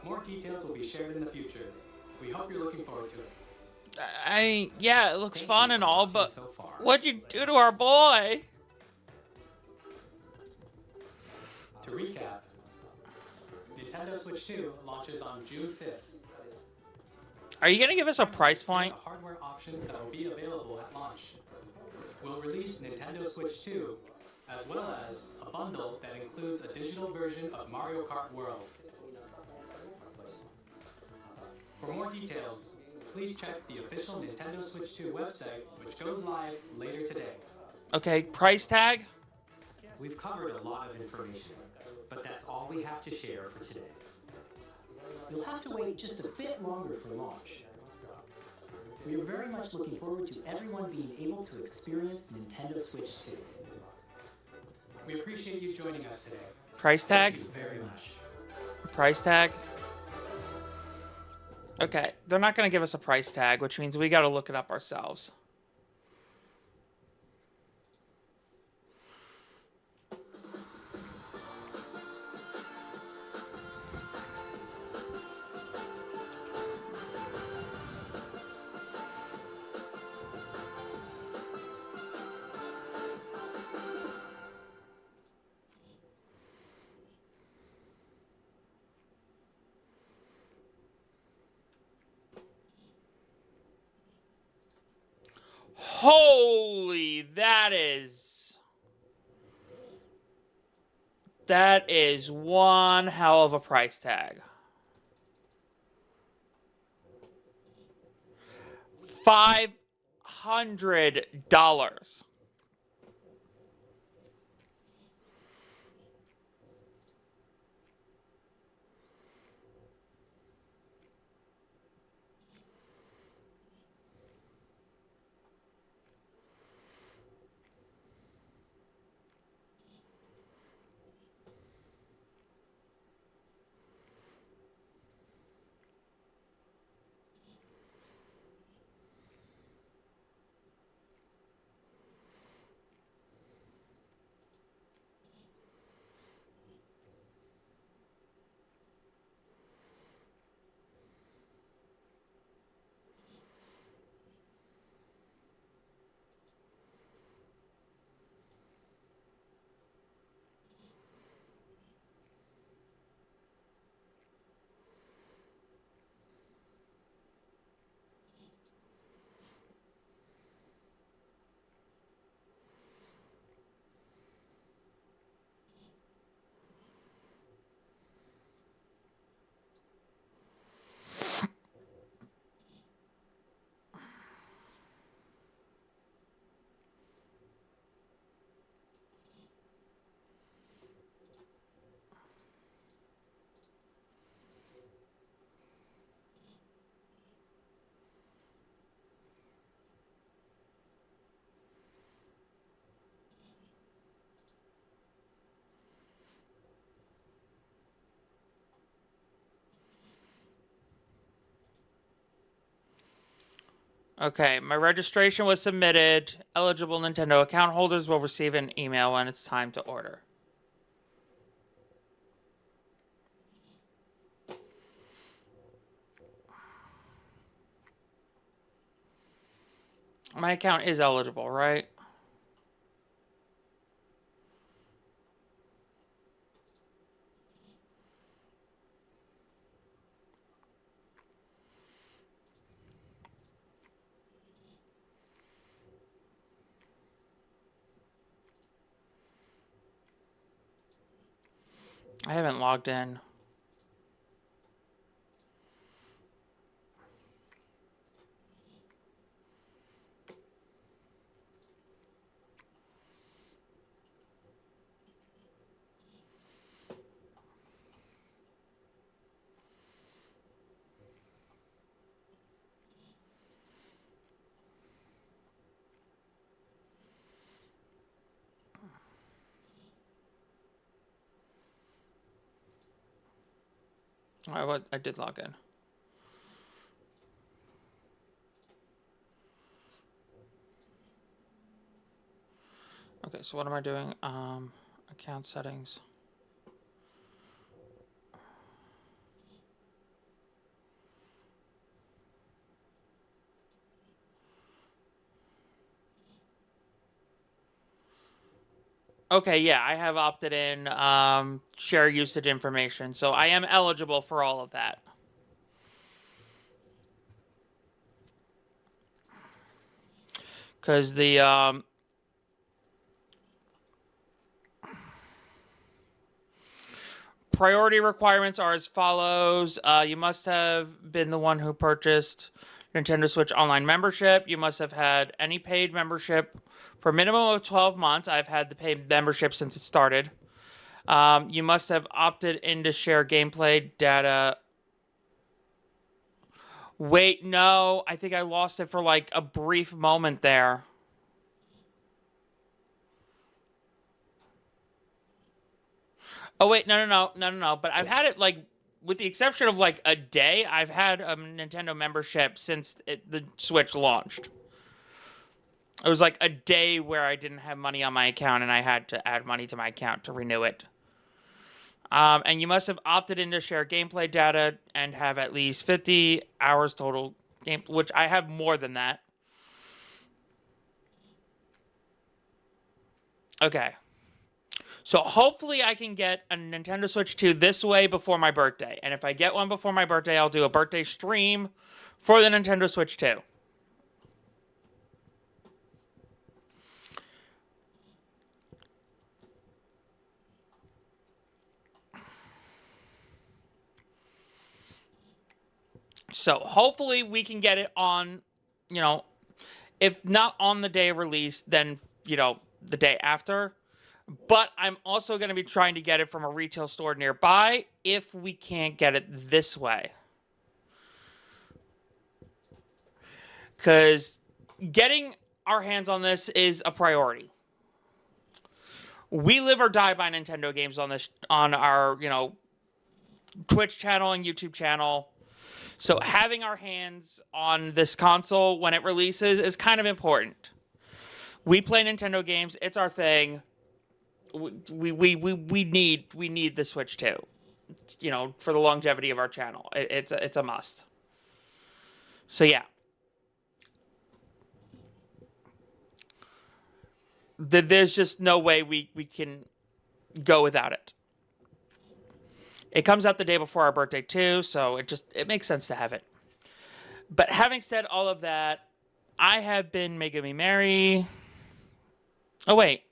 More details will be shared in the future. We hope you're looking forward to it. Yeah, it looks fun and all, but what'd you do to our boy? To recap, Nintendo Switch 2 launches on June 5th. Are you gonna give us a price point? Hardware options that will be available at launch. We'll release Nintendo Switch 2, as well as a bundle that includes a digital version of Mario Kart World. For more details, please check the official Nintendo Switch 2 website, which goes live later today. Okay, price tag? We've covered a lot of information, but that's all we have to share for today. You'll have to wait just a bit longer for launch. We are very much looking forward to everyone being able to experience Nintendo Switch 2. We appreciate you joining us today. Price tag? Thank you very much. Price tag? Okay, they're not gonna give us a price tag, which means we gotta look it up ourselves. Holy, that is one hell of a price tag. $500. Okay, my registration was submitted. Eligible Nintendo account holders will receive an email when it's time to order. My account is eligible, right? I haven't logged in. I did log in. Okay, so what am I doing? Account settings. Okay, yeah, I have opted in share usage information, so I am eligible for all of that. Because the priority requirements are as follows. You must have been the one who purchased Nintendo Switch Online membership. You must have had any paid membership for a minimum of 12 months. I've had the paid membership since it started. You must have opted in to share gameplay data. Wait, no. I think I lost it for like a brief moment there. Oh, wait, no. But I've had it like, with the exception of like a day, I've had a Nintendo membership since the Switch launched. It was like a day where I didn't have money on my account and I had to add money to my account to renew it. And you must have opted in to share gameplay data and have at least 50 hours total game, which I have more than that. Okay. So hopefully I can get a Nintendo Switch 2 this way before my birthday. And if I get one before my birthday, I'll do a birthday stream for the Nintendo Switch 2. So hopefully we can get it on, if not on the day of release, then, the day after. But I'm also going to be trying to get it from a retail store nearby if we can't get it this way. Because getting our hands on this is a priority. We live or die by Nintendo games on our, Twitch channel and YouTube channel. So having our hands on this console when it releases is kind of important. We play Nintendo games. It's our thing. We need the Switch 2. For the longevity of our channel. It's a must. So yeah. There's just no way we can go without it. It comes out the day before our birthday too, so it makes sense to have it. But having said all of that, I have been MegumiMary. Oh wait.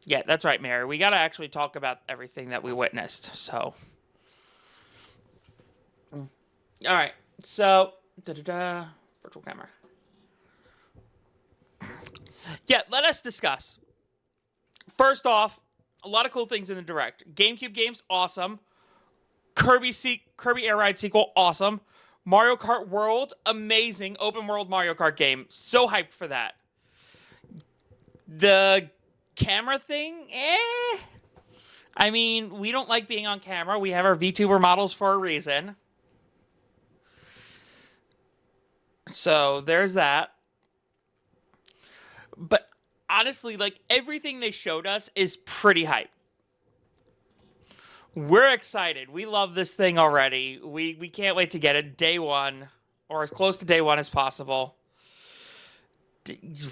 Yeah, that's right, Mary. We gotta actually talk about everything that we witnessed, so. Alright, so virtual camera. Yeah, let us discuss. First off, a lot of cool things in the Direct. GameCube games, awesome. Kirby Air Ride sequel, awesome. Mario Kart World, amazing. Open world Mario Kart game. So hyped for that. The camera thing, I mean, we don't like being on camera. We have our VTuber models for a reason. So there's that. But honestly, like, everything they showed us is pretty hype. We're excited. We love this thing already. We can't wait to get it day one, or as close to day one as possible.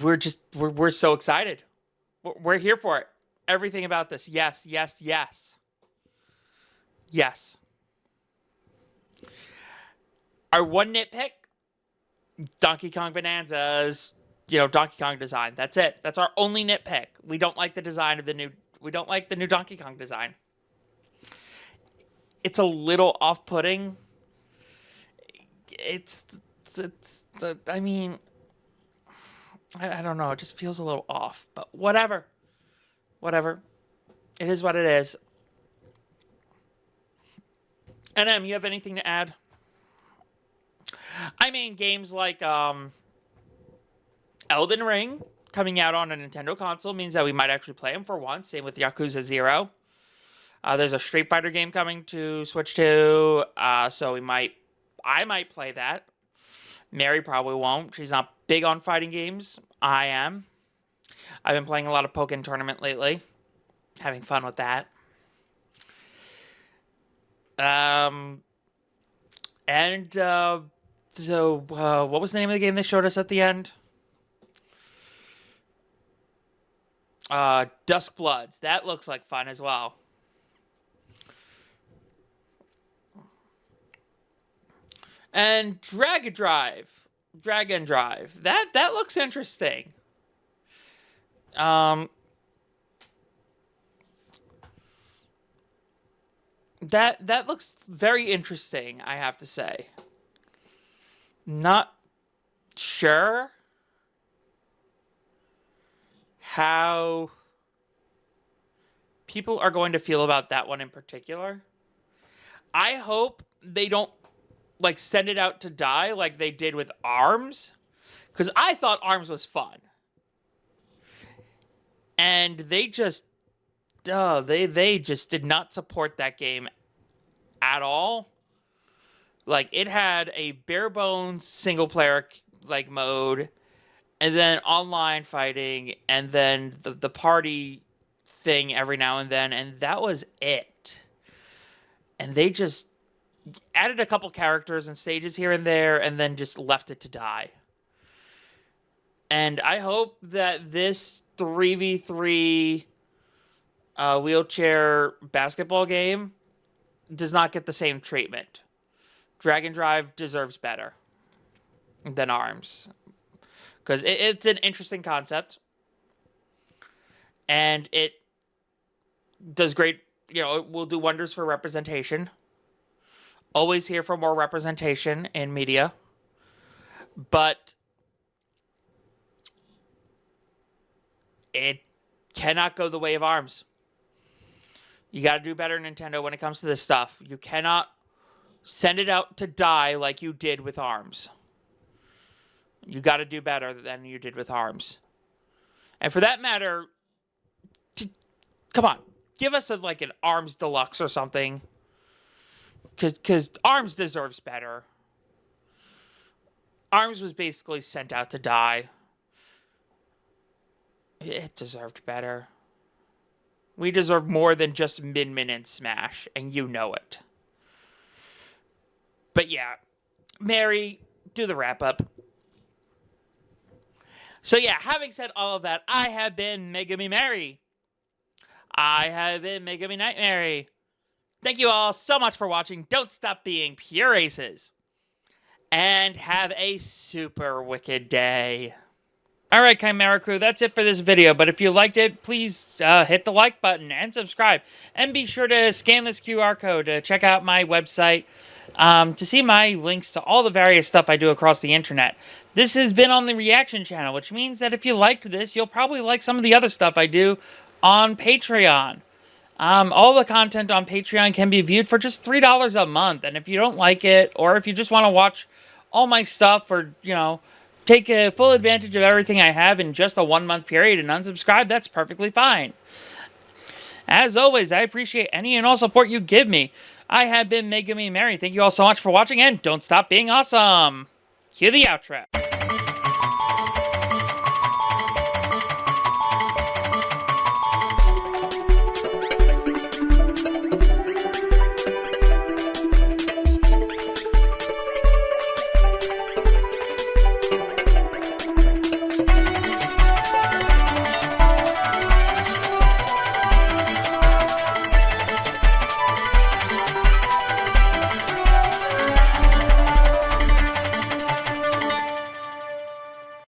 We're so excited. We're here for it. Everything about this. Yes, yes, yes. Yes. Our one nitpick, Donkey Kong Bonanza's, Donkey Kong design. That's it. That's our only nitpick. We don't like the design of the new. We don't like the new Donkey Kong design. It's a little off-putting. I mean, I don't know. It just feels a little off. But whatever. Whatever. It is what it is. NM, you have anything to add? I mean, games like Elden Ring coming out on a Nintendo console means that we might actually play them for once. Same with Yakuza 0. There's a Street Fighter game coming to Switch 2, so I might play that. Mary probably won't. She's not big on fighting games. I am. I've been playing a lot of Pokken Tournament lately. Having fun with that. What was the name of the game they showed us at the end? Dusk Bloods. That looks like fun as well. And Dragon Drive. That looks interesting. That looks very interesting, I have to say. Not sure how people are going to feel about that one in particular. I hope they don't send it out to die like they did with ARMS, because I thought ARMS was fun, and they just did not support that game at all. Like, it had a bare bones single player mode, and then online fighting, and then the party thing every now and then, and that was it. And they just added a couple characters and stages here and there, and then just left it to die. And I hope that this 3v3 wheelchair basketball game does not get the same treatment. Dragon Drive deserves better than ARMS. Because it's an interesting concept. And it does great, it will do wonders for representation. Always here for more representation in media. But it cannot go the way of ARMS. You got to do better, Nintendo, when it comes to this stuff. You cannot send it out to die like you did with ARMS. You got to do better than you did with ARMS. And for that matter, come on, give us an ARMS Deluxe or something. Because ARMS deserves better. ARMS was basically sent out to die. It deserved better. We deserve more than just Min and Smash, and you know it. But yeah, Mary, do the wrap-up. So yeah, having said all of that, I have been MegumiMary. I have been MegumiNightMary. Thank you all so much for watching. Don't stop being pure aces. And have a super wicked day. Alright, Chimera Crew, that's it for this video, but if you liked it, please hit the like button and subscribe. And be sure to scan this QR code to check out my website to see my links to all the various stuff I do across the internet. This has been on the Reaction channel, which means that if you liked this, you'll probably like some of the other stuff I do on Patreon. All the content on Patreon can be viewed for just $3 a month, and if you don't like it, or if you just want to watch all my stuff, or, take a full advantage of everything I have in just a 1 month period and unsubscribe, that's perfectly fine. As always, I appreciate any and all support you give me. I have been MegumiMary. Thank you all so much for watching, and don't stop being awesome. Cue the outro.